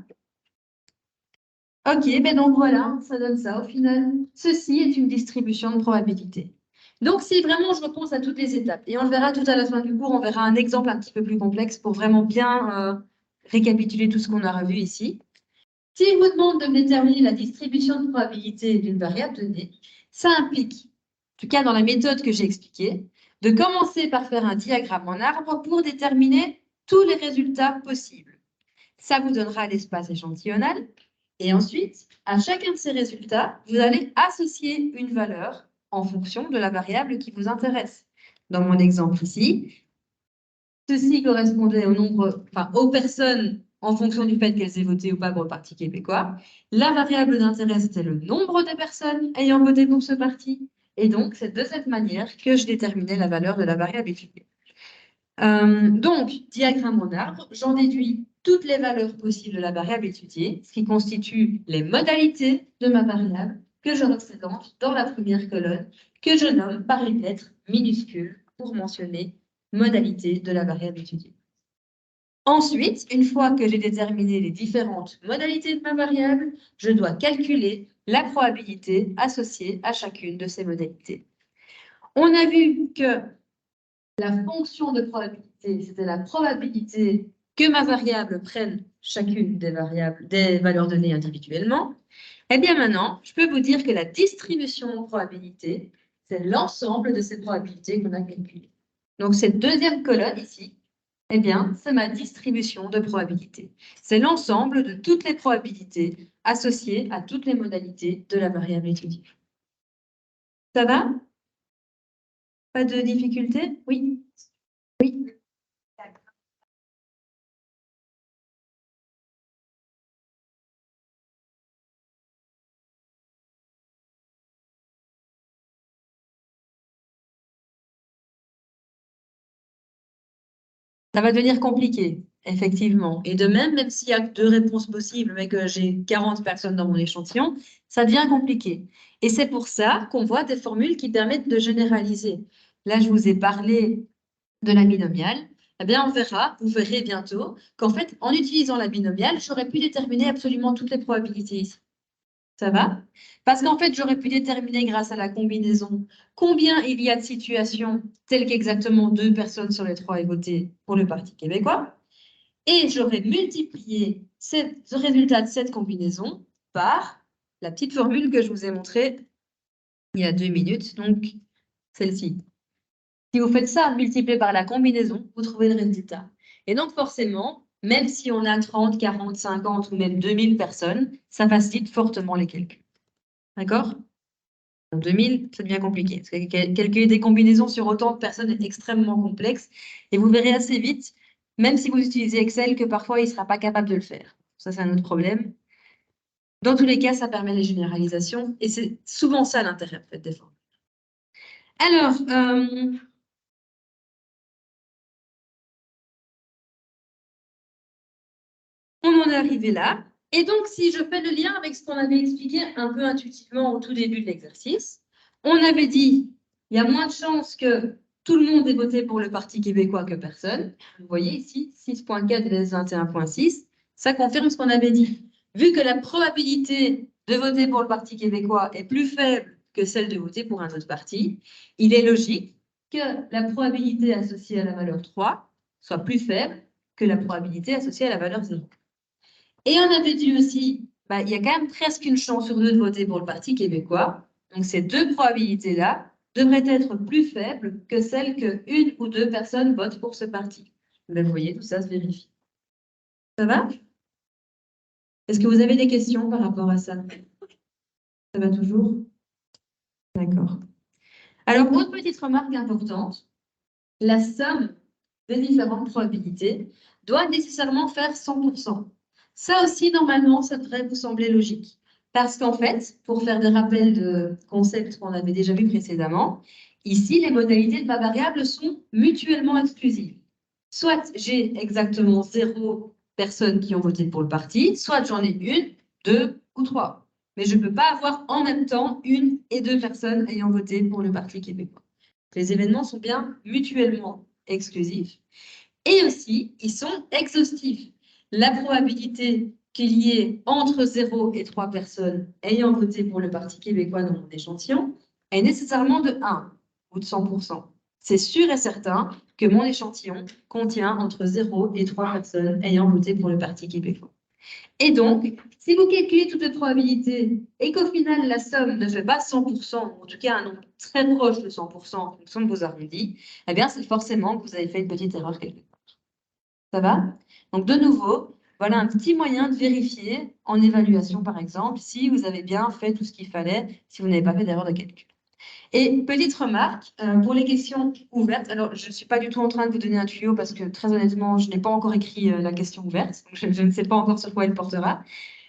Ok, donc voilà, ça donne ça au final. Ceci est une distribution de probabilité. Donc, si vraiment je repense à toutes les étapes, et on le verra tout à la fin du cours, on verra un exemple un petit peu plus complexe pour vraiment bien récapituler tout ce qu'on a revu ici. Si je vous demande de me déterminer la distribution de probabilité d'une variable donnée, ça implique, en tout cas dans la méthode que j'ai expliquée, de commencer par faire un diagramme en arbre pour déterminer tous les résultats possibles. Ça vous donnera l'espace échantillonnal. Et ensuite, à chacun de ces résultats, vous allez associer une valeur en fonction de la variable qui vous intéresse. Dans mon exemple ici, ceci correspondait au nombre, aux personnes en fonction du fait qu'elles aient voté ou pas pour le Parti québécois. La variable d'intérêt, c'était le nombre de personnes ayant voté pour ce parti. Et donc, c'est de cette manière que je déterminais la valeur de la variable étudiée. Donc, diagramme en arbre, j'en déduis toutes les valeurs possibles de la variable étudiée, ce qui constitue les modalités de ma variable que je représente dans la première colonne, que je nomme par une lettre minuscule pour mentionner modalité de la variable étudiée. Ensuite, une fois que j'ai déterminé les différentes modalités de ma variable, je dois calculer la probabilité associée à chacune de ces modalités. On a vu que la fonction de probabilité, c'était la probabilité que ma variable prenne chacune des valeurs données individuellement. Eh bien maintenant, je peux vous dire que la distribution de probabilité, c'est l'ensemble de ces probabilités qu'on a calculées. Donc cette deuxième colonne ici, Eh bien, c'est ma distribution de probabilités. C'est l'ensemble de toutes les probabilités associées à toutes les modalités de la variable étudiée. Ça va? Pas de difficulté? Oui. Oui. Ça va devenir compliqué, effectivement. Et de même, même s'il y a que 2 réponses possibles, mais que j'ai 40 personnes dans mon échantillon, ça devient compliqué. Et c'est pour ça qu'on voit des formules qui permettent de généraliser. Là, je vous ai parlé de la binomiale. Eh bien, vous verrez bientôt qu'en fait, en utilisant la binomiale, j'aurais pu déterminer absolument toutes les probabilités ici. Ça va? Parce qu'en fait, j'aurais pu déterminer grâce à la combinaison combien il y a de situations telles qu'exactement 2 personnes sur les 3 aient voté pour le Parti québécois. Et j'aurais multiplié ce résultat de cette combinaison par la petite formule que je vous ai montrée il y a 2 minutes, donc celle-ci. Si vous faites ça multiplié par la combinaison, vous trouvez le résultat. Et donc forcément, même si on a 30, 40, 50 ou même 2000 personnes, ça facilite fortement les calculs. D'accord? En 2000, ça devient compliqué. Parce que calculer des combinaisons sur autant de personnes est extrêmement complexe. Et vous verrez assez vite, même si vous utilisez Excel, que parfois il ne sera pas capable de le faire. Ça, c'est un autre problème. Dans tous les cas, ça permet les généralisations. Et c'est souvent ça l'intérêt en fait, des formules. Alors, on en est arrivé là. Et donc, si je fais le lien avec ce qu'on avait expliqué un peu intuitivement au tout début de l'exercice, on avait dit il y a moins de chances que tout le monde ait voté pour le Parti québécois que personne. Vous voyez ici, 6,4 vs 21,6. Ça confirme ce qu'on avait dit. Vu que la probabilité de voter pour le Parti québécois est plus faible que celle de voter pour un autre parti, il est logique que la probabilité associée à la valeur 3 soit plus faible que la probabilité associée à la valeur 0. Et on avait dit aussi, il y a quand même presque une chance sur 2 de voter pour le Parti québécois. Donc, ces 2 probabilités-là devraient être plus faibles que celles que 1 ou 2 personnes votent pour ce parti. Vous voyez, tout ça se vérifie. Ça va? Est-ce que vous avez des questions par rapport à ça? Ça va toujours? D'accord. Alors, autre petite remarque importante, la somme des différentes probabilités doit nécessairement faire 100%. Ça aussi, normalement, ça devrait vous sembler logique. Parce qu'en fait, pour faire des rappels de concepts qu'on avait déjà vus précédemment, ici, les modalités de ma variable sont mutuellement exclusives. Soit j'ai exactement 0 personnes qui ont voté pour le parti, soit j'en ai 1, 2 ou 3. Mais je ne peux pas avoir en même temps 1 et 2 personnes ayant voté pour le Parti québécois. Les événements sont bien mutuellement exclusifs. Et aussi, ils sont exhaustifs. La probabilité qu'il y ait entre 0 et 3 personnes ayant voté pour le Parti québécois dans mon échantillon est nécessairement de 1 ou de 100%. C'est sûr et certain que mon échantillon contient entre 0 et 3 personnes ayant voté pour le Parti québécois. Et donc, si vous calculez toutes les probabilités et qu'au final, la somme ne fait pas 100%, ou en tout cas un nombre très proche de 100% en fonction de vos arrondis, eh bien, c'est forcément que vous avez fait une petite erreur quelque part. Ça va? Donc, de nouveau, voilà un petit moyen de vérifier en évaluation, par exemple, si vous avez bien fait tout ce qu'il fallait, si vous n'avez pas fait d'erreur de calcul. Et petite remarque, pour les questions ouvertes, alors je ne suis pas du tout en train de vous donner un tuyau parce que très honnêtement, je n'ai pas encore écrit la question ouverte, donc je ne sais pas encore sur quoi elle portera.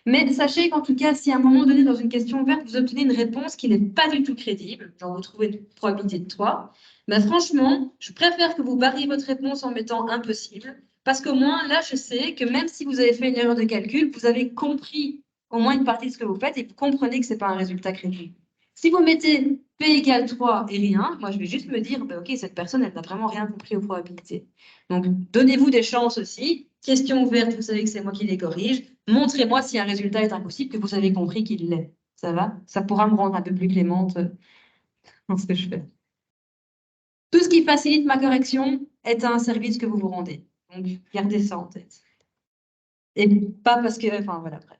Mais sachez qu'en tout cas, si à un moment donné, dans une question ouverte, vous obtenez une réponse qui n'est pas du tout crédible, genre vous trouvez une probabilité de 3, ben franchement, je préfère que vous barriez votre réponse en mettant impossible, parce qu'au moins, là, je sais que même si vous avez fait une erreur de calcul, vous avez compris au moins une partie de ce que vous faites et vous comprenez que ce n'est pas un résultat crédible. Si vous mettez P égale 3 et rien, moi, je vais juste me dire, OK, cette personne, elle n'a vraiment rien compris aux probabilités. Donc, donnez-vous des chances aussi. Question ouverte, vous savez que c'est moi qui les corrige. Montrez-moi si un résultat est impossible, que vous avez compris qu'il l'est. Ça va? Ça pourra me rendre un peu plus clémente dans ce que je fais. Tout ce qui facilite ma correction est un service que vous vous rendez. Donc, gardez ça en tête. Et pas parce que... Enfin, voilà, bref.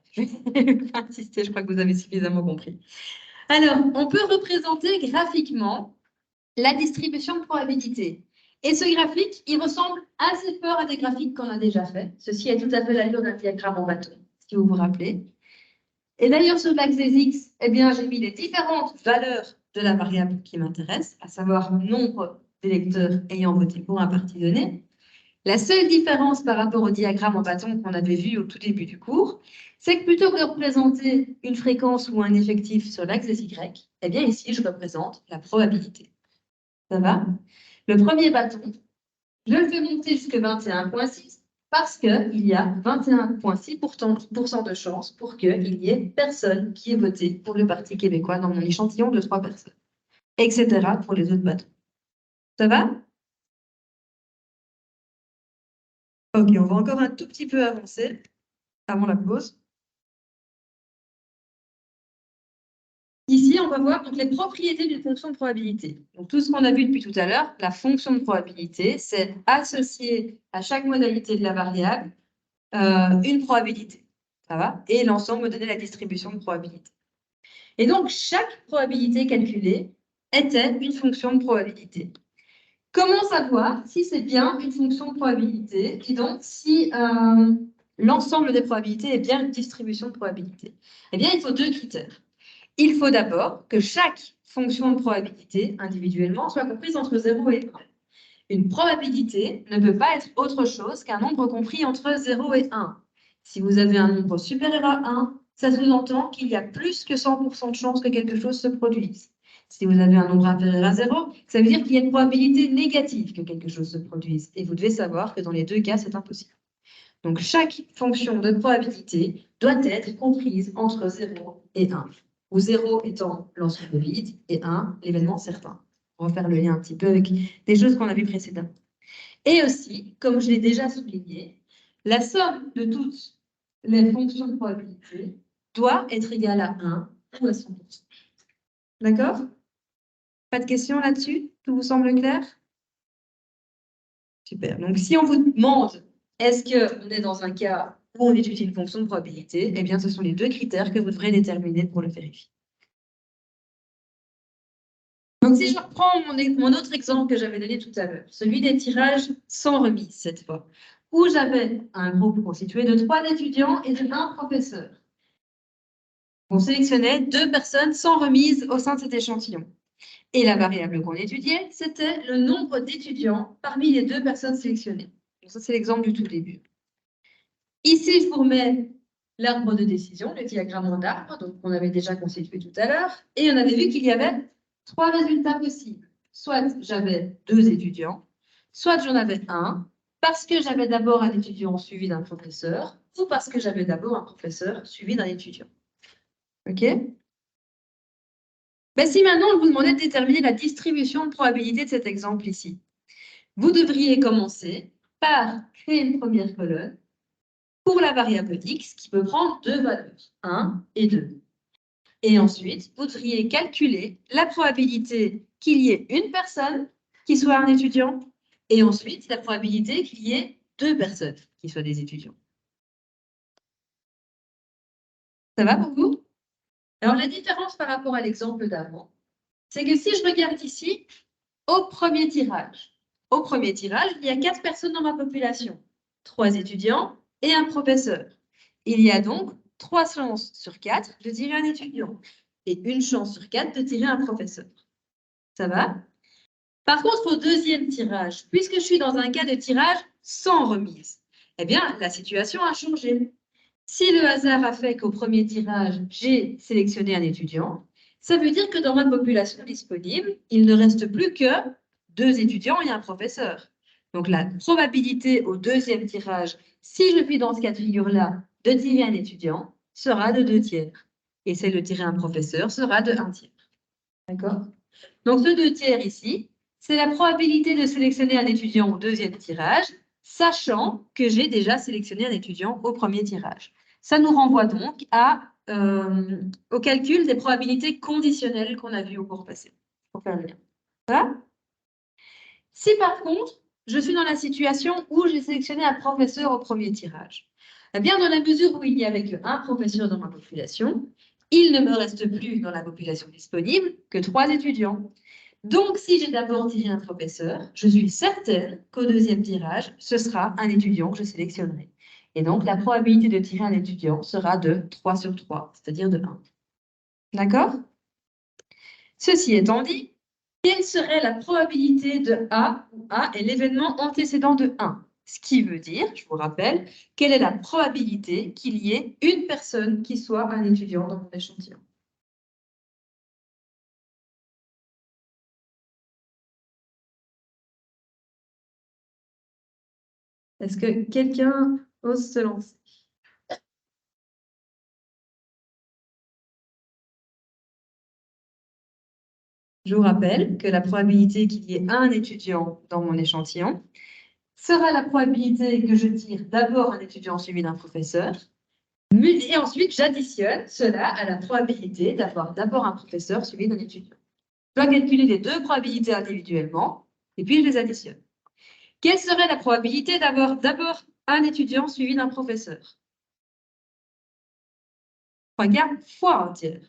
Je vais pas insister, je crois que vous avez suffisamment compris. Alors, on peut représenter graphiquement la distribution de probabilité. Et ce graphique, il ressemble assez fort à des graphiques qu'on a déjà fait. Ceci est tout à fait l'allure d'un diagramme en bâton, si vous vous rappelez. Et d'ailleurs, sur l'axe des X, eh bien, j'ai mis les différentes valeurs de la variable qui m'intéresse, à savoir nombre d'électeurs ayant voté pour un parti donné. La seule différence par rapport au diagramme en bâton qu'on avait vu au tout début du cours, c'est que plutôt que de représenter une fréquence ou un effectif sur l'axe des Y, eh bien ici, je représente la probabilité. Ça va? Le premier bâton, je le fais monter jusqu'à 21,6 parce qu'il y a 21,6% de chance pour qu'il y ait personne qui ait voté pour le Parti québécois dans mon échantillon de 3 personnes, etc. pour les autres bâtons. Ça va? Ok, on va encore un tout petit peu avancer avant la pause. Ici, on va voir donc, les propriétés d'une fonction de probabilité. Donc, tout ce qu'on a vu depuis tout à l'heure, la fonction de probabilité, c'est associer à chaque modalité de la variable une probabilité. Ça va? Et l'ensemble me donnait la distribution de probabilité. Et donc, chaque probabilité calculée était une fonction de probabilité. Comment savoir si c'est bien une fonction de probabilité et donc si l'ensemble des probabilités est bien une distribution de probabilité? Eh bien, il faut 2 critères. Il faut d'abord que chaque fonction de probabilité individuellement soit comprise entre 0 et 1. Une probabilité ne peut pas être autre chose qu'un nombre compris entre 0 et 1. Si vous avez un nombre supérieur à 1, ça sous-entend qu'il y a plus que 100% de chances que quelque chose se produise. Si vous avez un nombre inférieur à 0, ça veut dire qu'il y a une probabilité négative que quelque chose se produise. Et vous devez savoir que dans les deux cas, c'est impossible. Donc, chaque fonction de probabilité doit être comprise entre 0 et 1, où 0 étant l'ensemble vide et 1 l'événement certain. On va faire le lien un petit peu avec des choses qu'on a vues précédemment. Et aussi, comme je l'ai déjà souligné, la somme de toutes les fonctions de probabilité doit être égale à 1 ou à 100%. D'accord? Pas de questions là-dessus? Tout vous semble clair? Super. Donc, si on vous demande est-ce qu'on est dans un cas où on étudie une fonction de probabilité, eh bien, ce sont les 2 critères que vous devrez déterminer pour le vérifier. Donc, si je reprends mon autre exemple que j'avais donné tout à l'heure, celui des tirages sans remise cette fois, où j'avais un groupe constitué de 3 étudiants et de 1 professeur. On sélectionnait 2 personnes sans remise au sein de cet échantillon. Et la variable qu'on étudiait, c'était le nombre d'étudiants parmi les 2 personnes sélectionnées. Donc, ça, c'est l'exemple du tout début. Ici, je vous remets l'arbre de décision, le diagramme d'arbre, donc on avait déjà constitué tout à l'heure, et on avait vu qu'il y avait 3 résultats possibles. Soit j'avais 2 étudiants, soit j'en avais un, parce que j'avais d'abord un étudiant suivi d'un professeur, ou parce que j'avais d'abord un professeur suivi d'un étudiant. OK? Ben, si maintenant on vous demandait de déterminer la distribution de probabilité de cet exemple ici, vous devriez commencer par créer une première colonne pour la variable x qui peut prendre 2 valeurs, 1 et 2. Et ensuite, vous devriez calculer la probabilité qu'il y ait une personne qui soit un étudiant et ensuite la probabilité qu'il y ait 2 personnes qui soient des étudiants. Ça va pour vous? Alors, la différence par rapport à l'exemple d'avant, c'est que si je regarde ici, au premier tirage, il y a 4 personnes dans ma population, 3 étudiants et un professeur. Il y a donc 3 chances sur 4 de tirer un étudiant et 1 chance sur 4 de tirer un professeur. Ça va? Par contre, au deuxième tirage, puisque je suis dans un cas de tirage sans remise, eh bien, la situation a changé. Si le hasard a fait qu'au premier tirage, j'ai sélectionné un étudiant, ça veut dire que dans ma population disponible, il ne reste plus que 2 étudiants et un professeur. Donc, la probabilité au deuxième tirage, si je suis dans ce cas de figure-là, de tirer un étudiant, sera de 2 tiers. Et celle de tirer un professeur sera de 1 tiers. D'accord? Donc, ce 2 tiers ici, c'est la probabilité de sélectionner un étudiant au deuxième tirage, sachant que j'ai déjà sélectionné un étudiant au premier tirage. Ça nous renvoie donc au calcul des probabilités conditionnelles qu'on a vues au cours passé. Pour faire le lien. Voilà. Si par contre, je suis dans la situation où j'ai sélectionné un professeur au premier tirage, eh bien, dans la mesure où il n'y avait qu'un professeur dans ma population, il ne me reste plus dans la population disponible que 3 étudiants. Donc, si j'ai d'abord tiré un professeur, je suis certaine qu'au deuxième tirage, ce sera un étudiant que je sélectionnerai. Et donc, la probabilité de tirer un étudiant sera de 3 sur 3, c'est-à-dire de 1. D'accord? Ceci étant dit, quelle serait la probabilité de A, où A est l'événement antécédent de 1? Ce qui veut dire, je vous rappelle, quelle est la probabilité qu'il y ait une personne qui soit un étudiant dans mon échantillon? Est-ce que quelqu'un ose se lancer? Je vous rappelle que la probabilité qu'il y ait un étudiant dans mon échantillon sera la probabilité que je tire d'abord un étudiant suivi d'un professeur, et ensuite j'additionne cela à la probabilité d'avoir d'abord un professeur suivi d'un étudiant. Je dois calculer les deux probabilités individuellement, et puis je les additionne. Quelle serait la probabilité d'avoir d'abord un étudiant suivi d'un professeur? 3/4 fois un tiers.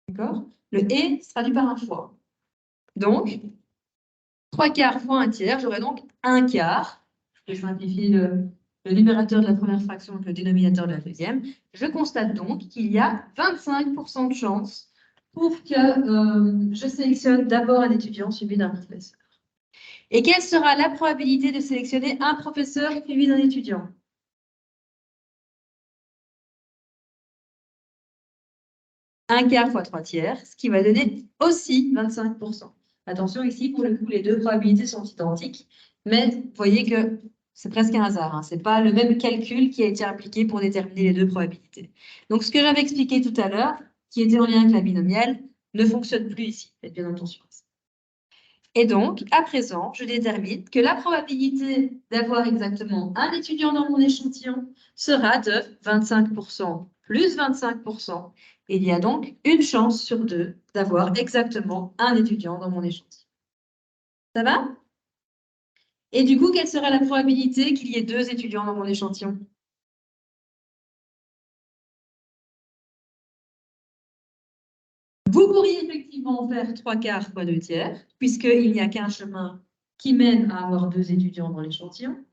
D'accord? Le et se traduit par un fois. Donc, 3/4 fois un tiers, j'aurai donc 1/4. Je vais simplifier le numérateur de la première fraction avec le dénominateur de la deuxième. Je constate donc qu'il y a 25% de chance pour que je sélectionne d'abord un étudiant suivi d'un professeur. Et quelle sera la probabilité de sélectionner un professeur suivi d'un étudiant? 1/4 fois 3/3, ce qui va donner aussi 25%. Attention ici, pour le coup, les deux probabilités sont identiques, mais vous voyez que c'est presque un hasard, hein. Ce n'est pas le même calcul qui a été appliqué pour déterminer les deux probabilités. Donc, ce que j'avais expliqué tout à l'heure, qui était en lien avec la binomiale, ne fonctionne plus ici. Faites bien attention à ça. Et donc, à présent, je détermine que la probabilité d'avoir exactement un étudiant dans mon échantillon sera de 25% plus 25%. Il y a donc une chance sur deux d'avoir exactement un étudiant dans mon échantillon. Ça va? Et du coup, quelle serait la probabilité qu'il y ait deux étudiants dans mon échantillon? Vous pourriez effectivement faire 3/4 fois 2/3, puisqu'il n'y a qu'un chemin qui mène à avoir deux étudiants dans l'échantillon.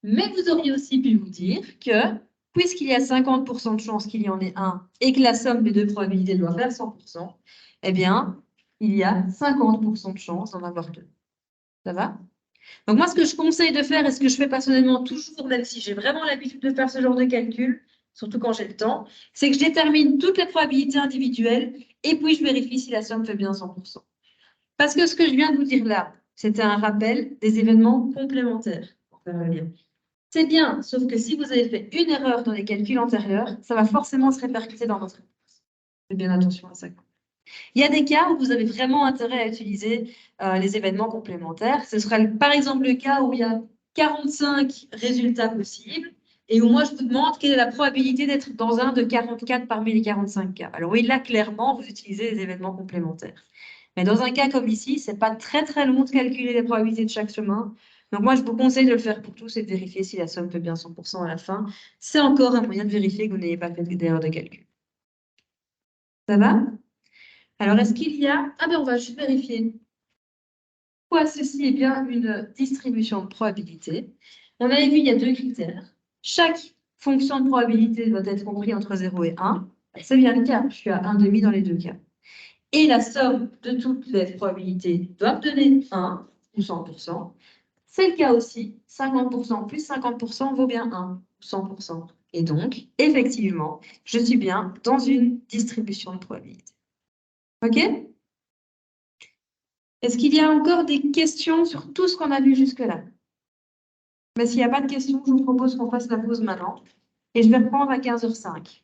Mais vous auriez aussi pu vous dire que, puisqu'il y a 50% de chances qu'il y en ait un et que la somme des deux probabilités doit faire 100%, eh bien, il y a 50% de chances d'en avoir deux. Ça va? Donc moi, ce que je conseille de faire, et ce que je fais personnellement toujours, même si j'ai vraiment l'habitude de faire ce genre de calcul, surtout quand j'ai le temps, c'est que je détermine toutes les probabilités individuelles et puis je vérifie si la somme fait bien 100%. Parce que ce que je viens de vous dire là, c'était un rappel des événements complémentaires. Pour faire le lien. C'est bien, sauf que si vous avez fait une erreur dans les calculs antérieurs, ça va forcément se répercuter dans votre réponse. Faites bien attention à ça. Il y a des cas où vous avez vraiment intérêt à utiliser les événements complémentaires. Ce sera par exemple le cas où il y a 45 résultats possibles et où moi je vous demande quelle est la probabilité d'être dans un de 44 parmi les 45 cas. Alors oui, là clairement, vous utilisez les événements complémentaires. Mais dans un cas comme ici, ce n'est pas très très long de calculer les probabilités de chaque chemin. Donc moi, je vous conseille de le faire pour tous et de vérifier si la somme fait bien 100% à la fin. C'est encore un moyen de vérifier que vous n'ayez pas fait d'erreur de calcul. Ça va? Alors, est-ce qu'il y a... Ah ben, on va juste vérifier. Pourquoi ceci est bien une distribution de probabilité? On avait vu, il y a deux critères. Chaque fonction de probabilité doit être comprise entre 0 et 1. C'est bien le cas. Je suis à 1,5 dans les deux cas. Et la somme de toutes les probabilités doit me donner 1 ou 100%. C'est le cas aussi. 50% plus 50% vaut bien 1 ou 100%. Et donc, effectivement, je suis bien dans une distribution de probabilité. OK? Est-ce qu'il y a encore des questions sur tout ce qu'on a vu jusque-là? Mais s'il n'y a pas de questions, je vous propose qu'on fasse la pause maintenant. Et je vais reprendre à 15h05.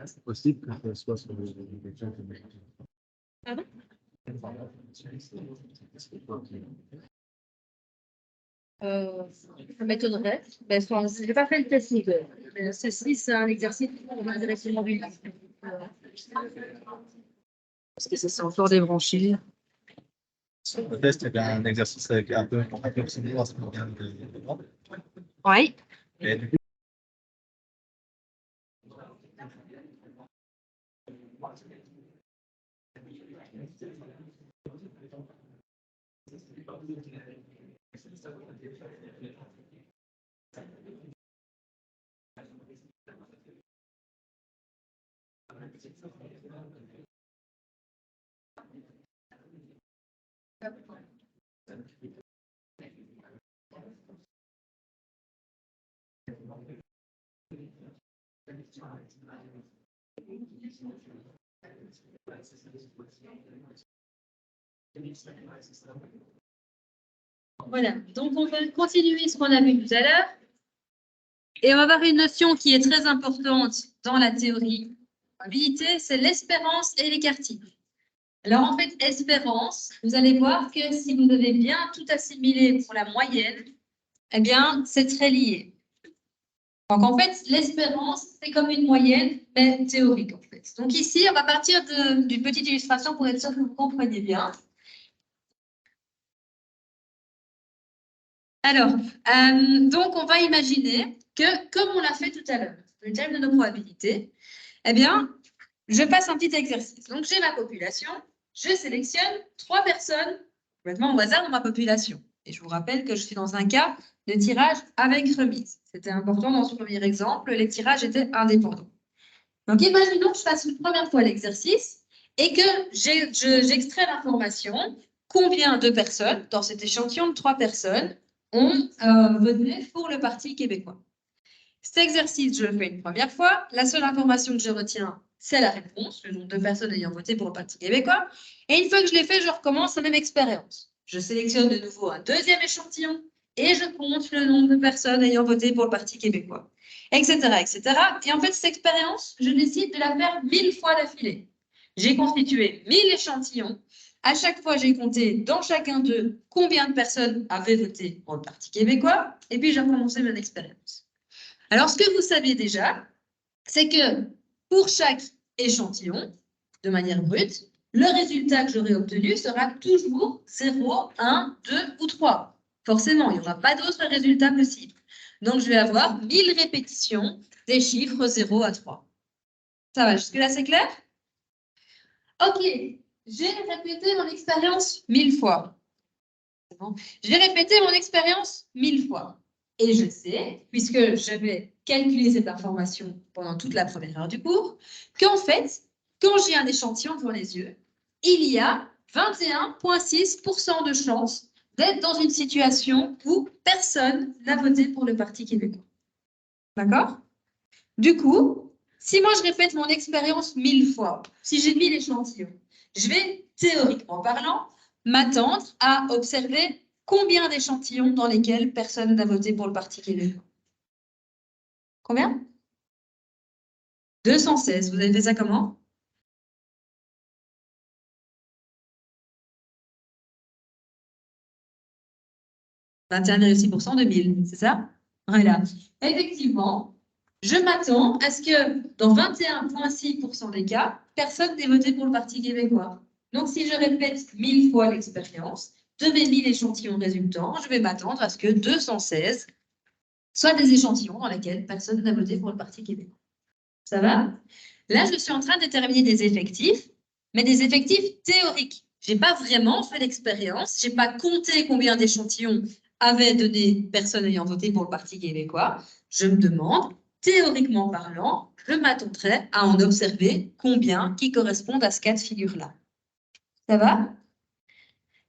C'est possible que ce soit sur le. Pardon? Ça m'étonnerait. Ben, je n'ai pas fait le test niveau. Ceci, c'est un exercice pour directement du parce que ça, c'est encore débranché. Sur le test, il y a un exercice avec un peu similaire à ce qu'on vient de voir. Oui. Et du coup, Voilà, donc on va continuer ce qu'on a vu tout à l'heure. Et on va avoir une notion qui est très importante dans la théorie de probabilité, c'est l'espérance et l'écart-type. Alors en fait, espérance, vous allez voir que si vous devez bien tout assimiler pour la moyenne, eh bien, c'est très lié. Donc en fait, l'espérance, c'est comme une moyenne, mais théorique en fait. Donc ici, on va partir d'une petite illustration pour être sûr que vous compreniez bien. Alors, donc on va imaginer que, comme on l'a fait tout à l'heure, le thème de nos probabilités, eh bien, je passe un petit exercice. Donc j'ai ma population, je sélectionne 3 personnes complètement au hasard dans ma population. Et je vous rappelle que je suis dans un cas de tirage avec remise. C'était important dans ce premier exemple, les tirages étaient indépendants. Donc, imaginons que je fasse une première fois l'exercice et que j'extrais l'information combien de personnes, dans cet échantillon de 3 personnes, ont voté pour le Parti québécois. Cet exercice, je le fais une première fois. La seule information que je retiens, c'est la réponse, le nombre de personnes ayant voté pour le Parti québécois. Et une fois que je l'ai fait, je recommence la même expérience. Je sélectionne de nouveau un deuxième échantillon et je compte le nombre de personnes ayant voté pour le Parti québécois, etc., etc. Et en fait, cette expérience, je décide de la faire 1000 fois d'affilée. J'ai constitué 1000 échantillons. À chaque fois, j'ai compté dans chacun d'eux combien de personnes avaient voté pour le Parti québécois. Et puis, j'ai recommencé mon expérience. Alors, ce que vous savez déjà, c'est que pour chaque échantillon, de manière brute, le résultat que j'aurai obtenu sera toujours 0, 1, 2 ou 3. Forcément, il n'y aura pas d'autres résultats possibles. Donc, je vais avoir 1000 répétitions des chiffres 0 à 3. Ça va, jusque-là, c'est clair? Ok, j'ai répété mon expérience 1000 fois. Bon. Je vais répéter mon expérience 1000 fois. Et je sais, puisque j'avais calculé cette information pendant toute la première heure du cours, qu'en fait, quand j'ai un échantillon devant les yeux, il y a 21,6% de chances d'être dans une situation où personne n'a voté pour le Parti québécois. D'accord? Du coup, si moi je répète mon expérience 1000 fois, si j'ai 1000 échantillons, je vais, théoriquement parlant, m'attendre à observer combien d'échantillons dans lesquels personne n'a voté pour le Parti québécois. Combien? 216. Vous avez fait ça comment? « 21,6% de 1000, c'est ça? Voilà. Effectivement, je m'attends à ce que dans 21,6% des cas, personne n'ait voté pour le Parti québécois. Donc, si je répète 1000 fois l'expérience, de mes 1000 échantillons résultants, je vais m'attendre à ce que 216 soient des échantillons dans lesquels personne n'a voté pour le Parti québécois. Ça va? Là, je suis en train de déterminer des effectifs, mais des effectifs théoriques. Je n'ai pas vraiment fait l'expérience, je n'ai pas compté combien d'échantillons avaient donné personne ayant voté pour le Parti québécois. Je me demande, théoriquement parlant, je m'attendrai à en observer combien qui correspondent à ce cas de figure-là. Ça va?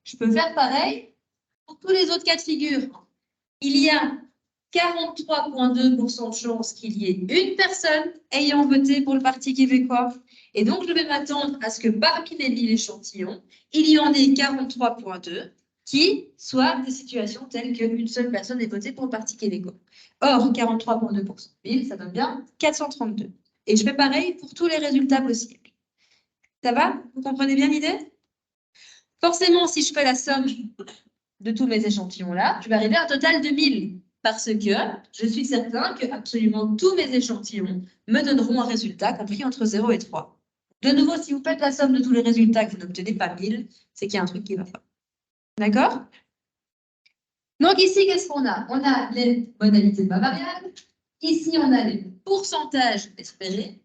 Je peux faire pareil pour tous les autres cas de figure. Il y a 43,2% de chances qu'il y ait une personne ayant voté pour le Parti québécois. Et donc, je vais m'attendre à ce que parmi les 1000 échantillons, il y en ait 43,2 qui soient des situations telles qu'une seule personne ait voté pour le Parti québécois. Or, 43,2% de 1000, ça donne bien 432. Et je fais pareil pour tous les résultats possibles. Ça va? Vous comprenez bien l'idée? Forcément, si je fais la somme de tous mes échantillons-là, je vais arriver à un total de 1000. Parce que je suis certain que absolument tous mes échantillons me donneront un résultat compris entre 0 et 3. De nouveau, si vous faites la somme de tous les résultats que vous n'obtenez pas 1000, c'est qu'il y a un truc qui va pas. D'accord? Donc ici, qu'est-ce qu'on a? On a les modalités de ma variable. Ici, on a les pourcentages espérés.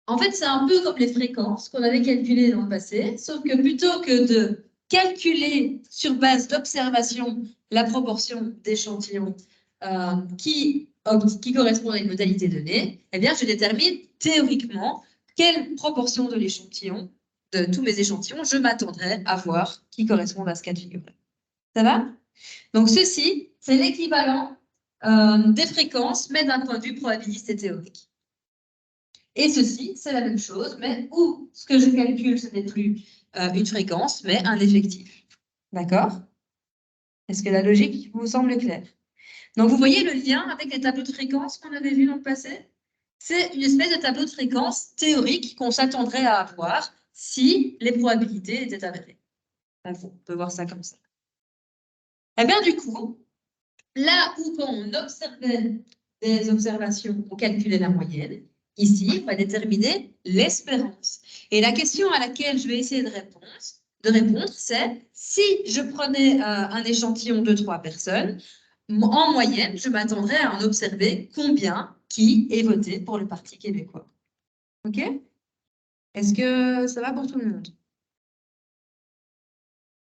En fait, c'est un peu comme les fréquences qu'on avait calculées dans le passé, sauf que plutôt que de calculer sur base d'observation la proportion d'échantillons qui correspondent à une modalité donnée, eh bien, je détermine théoriquement quelle proportion de l'échantillon, de tous mes échantillons, je m'attendrais à voir qui correspondent à ce cas de figure. Ça va? Donc, ceci, c'est l'équivalent des fréquences, mais d'un point de vue probabiliste et théorique. Et ceci, c'est la même chose, mais où ce que je calcule, ce n'est plus une fréquence, mais un effectif. D'accord? Est-ce que la logique vous semble claire? Donc, vous voyez le lien avec les tableaux de fréquences qu'on avait vus dans le passé? C'est une espèce de tableau de fréquences théorique qu'on s'attendrait à avoir si les probabilités étaient avérées. Donc, on peut voir ça comme ça. Eh bien, du coup, là où quand on observait des observations, on calculait la moyenne, ici, on va déterminer l'espérance. Et la question à laquelle je vais essayer de répondre, c'est si je prenais un échantillon de 3 personnes, en moyenne, je m'attendrais à en observer combien qui est voté pour le Parti québécois. OK? Est-ce que ça va pour tout le monde?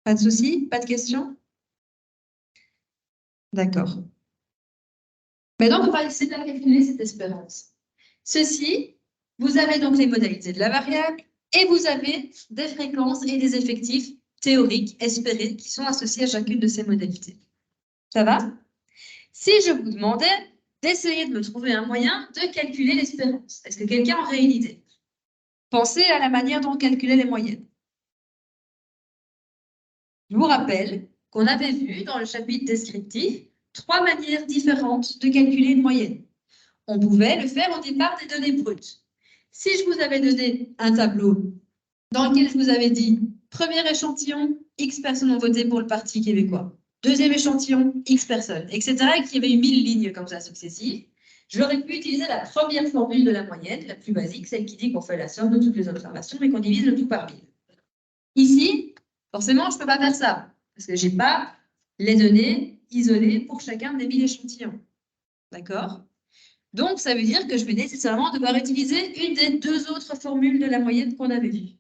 Pas de souci? Pas de questions? D'accord. Mais donc, on va essayer de calculer cette espérance. Ceci, vous avez donc les modalités de la variable et vous avez des fréquences et des effectifs théoriques espérés qui sont associés à chacune de ces modalités. Ça va? Si je vous demandais d'essayer de me trouver un moyen de calculer l'espérance, est-ce que quelqu'un aurait une idée? Pensez à la manière dont on calculait les moyennes. Je vous rappelle qu'on avait vu dans le chapitre descriptif 3 manières différentes de calculer une moyenne. On pouvait le faire au départ des données brutes. Si je vous avais donné un tableau dans lequel je vous avais dit premier échantillon, X personnes ont voté pour le Parti québécois, deuxième échantillon, X personnes, etc., et qu'il y avait eu 1000 lignes comme ça successives, j'aurais pu utiliser la première formule de la moyenne, la plus basique, celle qui dit qu'on fait la somme de toutes les observations et qu'on divise le tout par 1000. Ici, forcément, je ne peux pas faire ça, parce que je n'ai pas les données isolées pour chacun des 1000 échantillons. D'accord? Donc, ça veut dire que je vais nécessairement devoir utiliser une des 2 autres formules de la moyenne qu'on avait vues.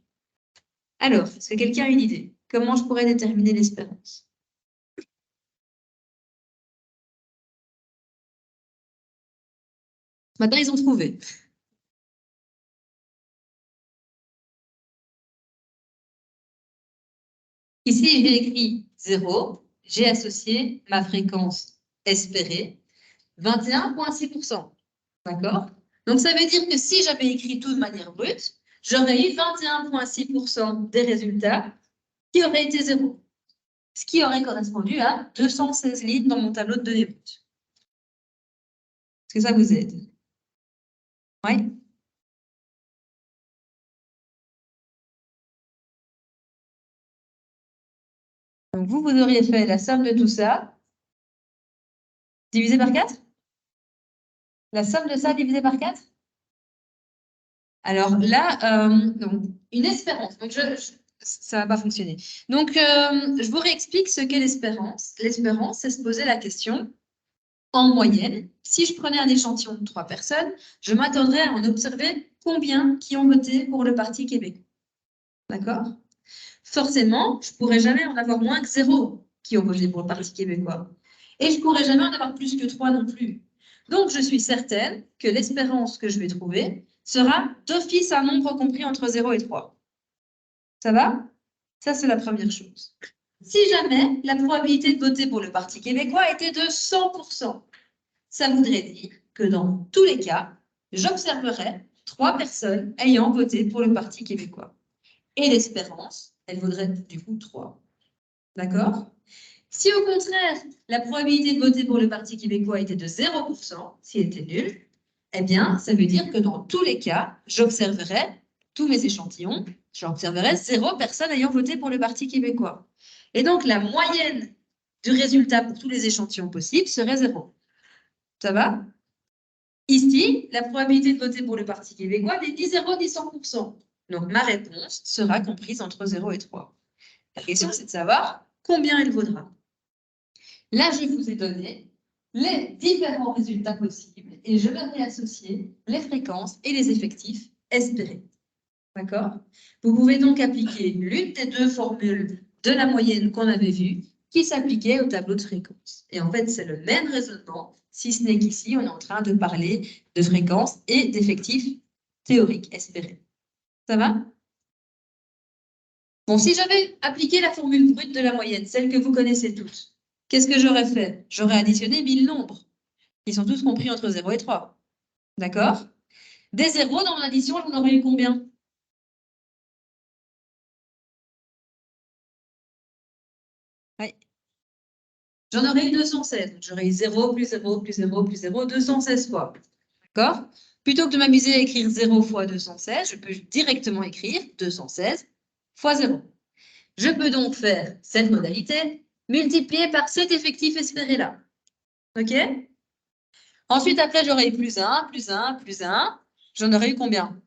Alors, est-ce que quelqu'un a une idée? Comment je pourrais déterminer l'espérance? Maintenant, ils ont trouvé. Ici, j'ai écrit 0. J'ai associé ma fréquence espérée, 21,6%. D'accord? Donc, ça veut dire que si j'avais écrit tout de manière brute, j'aurais eu 21,6% des résultats qui auraient été 0. Ce qui aurait correspondu à 216 lignes dans mon tableau de données brutes. Est-ce que ça vous aide? Oui? Donc, vous auriez fait la somme de tout ça divisé par 4? La somme de ça divisé par 4? Alors là, donc, une espérance. Donc, ça ne va pas fonctionner. Donc, je vous réexplique ce qu'est l'espérance. L'espérance, c'est se poser la question, en moyenne, si je prenais un échantillon de 3 personnes, je m'attendrais à en observer combien qui ont voté pour le Parti québécois. D'accord? Forcément, je ne pourrais jamais en avoir moins que 0 qui ont voté pour le Parti québécois. Et je ne pourrais jamais en avoir plus que 3 non plus. Donc, je suis certaine que l'espérance que je vais trouver sera d'office un nombre compris entre 0 et 3. Ça va? Ça, c'est la première chose. Si jamais la probabilité de voter pour le Parti québécois était de 100%, ça voudrait dire que dans tous les cas, j'observerais 3 personnes ayant voté pour le Parti québécois. Et l'espérance, elle vaudrait du coup 3. D'accord? Si au contraire, la probabilité de voter pour le Parti québécois était de 0%, s'il était nul, eh bien, ça veut dire que dans tous les cas, j'observerais tous mes échantillons, j'observerais 0 personne ayant voté pour le Parti québécois. Et donc, la moyenne du résultat pour tous les échantillons possibles serait 0. Ça va? Ici, la probabilité de voter pour le Parti québécois n'est ni 0 ni 100%. Donc, ma réponse sera comprise entre 0 et 3. La question, c'est de savoir combien elle vaudra. Là, je vous ai donné les différents résultats possibles et je vais réassocier les fréquences et les effectifs espérés. D'accord? Vous pouvez donc appliquer l'une des deux formules de la moyenne qu'on avait vue qui s'appliquait au tableau de fréquences. Et en fait, c'est le même raisonnement, si ce n'est qu'ici, on est en train de parler de fréquences et d'effectifs théoriques espérés. Ça va? Bon, si j'avais appliqué la formule brute de la moyenne, celle que vous connaissez toutes, qu'est-ce que j'aurais fait? J'aurais additionné 1000 nombres, qui sont tous compris entre 0 et 3. D'accord? Des zéros dans mon addition, j'en aurais eu combien? Oui. J'en aurais eu 216. J'aurais eu 0 plus 0 plus 0 plus 0, 216 fois. D'accord? Plutôt que de m'amuser à écrire 0 fois 216, je peux directement écrire 216 fois 0. Je peux donc faire cette modalité multipliée par cet effectif espéré-là. OK? Ensuite, après, j'aurais eu plus 1, plus 1, plus 1. J'en aurais eu combien?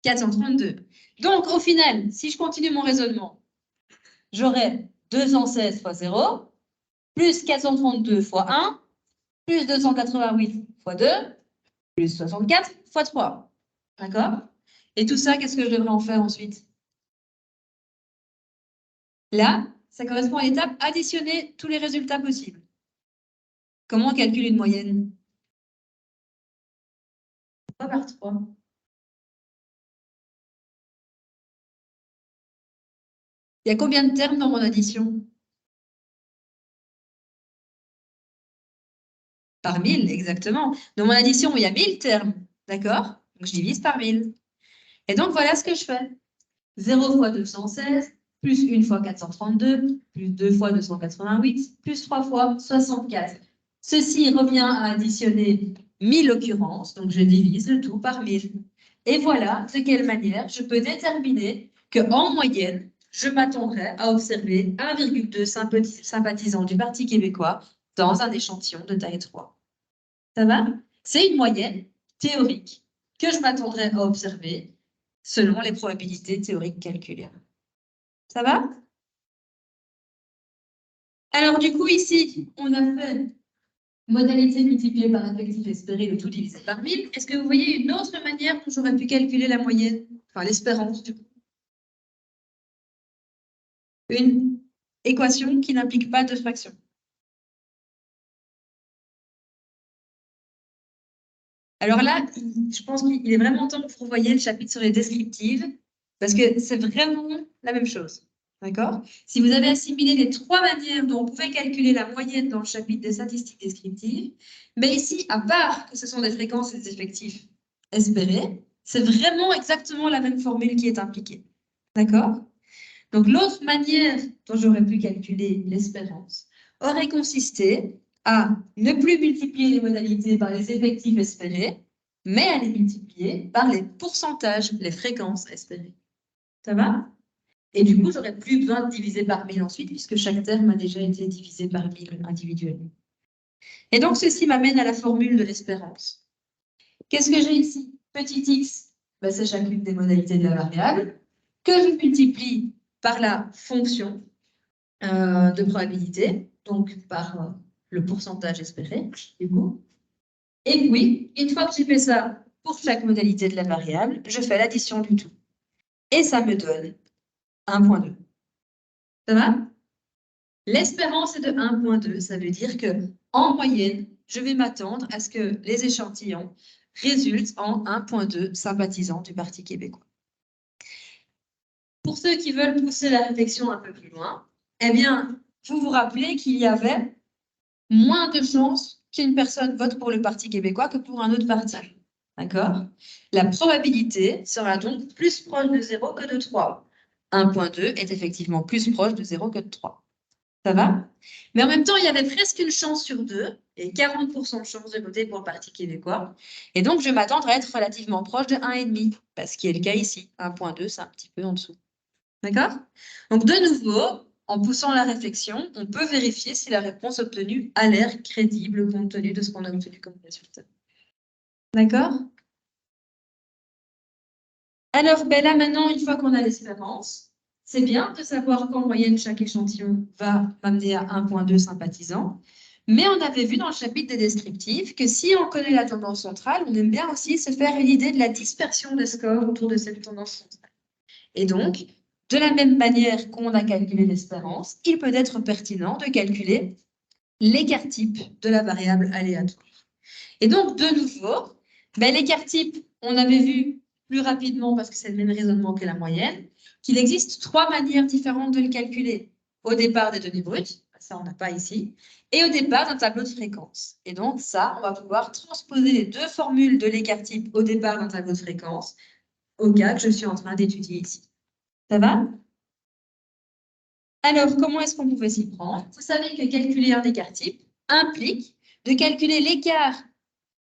432. Donc, au final, si je continue mon raisonnement, j'aurai 216 fois 0, plus 432 fois 1, plus 288 fois 2, plus 64 fois 3. D'accord? Et tout ça, qu'est-ce que je devrais en faire ensuite? Là, ça correspond à l'étape additionner tous les résultats possibles. Comment on calcule une moyenne? 3 par 3. Il y a combien de termes dans mon addition? Par 1000, exactement. Dans mon addition, il y a 1000 termes. D'accord? Donc, je divise par 1000. Et donc, voilà ce que je fais. 0 fois 216, plus 1 fois 432, plus 2 fois 288, plus 3 fois 64. Ceci revient à additionner 1000 occurrences, donc je divise le tout par 1000. Et voilà de quelle manière je peux déterminer qu'en moyenne, je m'attendrai à observer 1,2 sympathisants du Parti québécois dans un échantillon de taille 3. Ça va? C'est une moyenne théorique que je m'attendrai à observer selon les probabilités théoriques calculées. Ça va? Alors, du coup, ici, on a fait modalité multipliée par effectif espéré, le tout divisé par 1000. Est-ce que vous voyez une autre manière dont j'aurais pu calculer la moyenne? Enfin, l'espérance, du coup. Une équation qui n'implique pas de fraction. Alors là, je pense qu'il est vraiment temps que vous revoyiez le chapitre sur les descriptives, parce que c'est vraiment la même chose. D'accord? Si vous avez assimilé les 3 manières dont on pouvait calculer la moyenne dans le chapitre des statistiques descriptives, mais ici, à part que ce sont des fréquences et des effectifs espérés, c'est vraiment exactement la même formule qui est impliquée. D'accord? Donc, l'autre manière dont j'aurais pu calculer l'espérance aurait consisté à ne plus multiplier les modalités par les effectifs espérés, mais à les multiplier par les pourcentages, les fréquences espérées. Ça va? Et du coup, j'aurais plus besoin de diviser par 1000 ensuite, puisque chaque terme a déjà été divisé par 1000 individuellement. Et donc, ceci m'amène à la formule de l'espérance. Qu'est-ce que j'ai ici? Petit x, ben, c'est chacune des modalités de la variable, que je multiplie par la fonction de probabilité, donc par le pourcentage espéré, du coup. Et puis, une fois que j'ai fait ça pour chaque modalité de la variable, je fais l'addition du tout. Et ça me donne 1,2. Ça va? L'espérance est de 1,2. Ça veut dire que, en moyenne, je vais m'attendre à ce que les échantillons résultent en 1,2 sympathisants du Parti québécois. Pour ceux qui veulent pousser la réflexion un peu plus loin, eh bien, vous vous rappelez qu'il y avait moins de chances qu'une personne vote pour le Parti québécois que pour un autre parti. D'accord? La probabilité sera donc plus proche de 0 que de 3. 1,2 est effectivement plus proche de 0 que de 3. Ça va? Mais en même temps, il y avait presque une chance sur 2 et 40% de chance de voter pour le Parti québécois. Et donc, je m'attends à être relativement proche de 1,5, parce qu'il est le cas ici. 1,2, c'est un petit peu en dessous. D'accord? Donc, de nouveau, en poussant la réflexion, on peut vérifier si la réponse obtenue a l'air crédible compte tenu de ce qu'on a obtenu comme résultat. D'accord? Alors, ben là, maintenant, une fois qu'on a l'espérance, c'est bien de savoir qu'en moyenne, chaque échantillon va m'amener à 1,2 sympathisants. Mais on avait vu dans le chapitre des descriptifs que si on connaît la tendance centrale, on aime bien aussi se faire une idée de la dispersion des scores autour de cette tendance centrale. Et donc, de la même manière qu'on a calculé l'espérance, il peut être pertinent de calculer l'écart type de la variable aléatoire. Et donc, de nouveau, ben, l'écart type, on avait vu plus rapidement, parce que c'est le même raisonnement que la moyenne, qu'il existe 3 manières différentes de le calculer. Au départ des données brutes, ça on n'a pas ici, et au départ d'un tableau de fréquence. Et donc ça, on va pouvoir transposer les 2 formules de l'écart type au départ d'un tableau de fréquence au cas que je suis en train d'étudier ici. Ça va? Alors, comment est-ce qu'on pouvait s'y prendre? Vous savez que calculer un écart type implique de calculer l'écart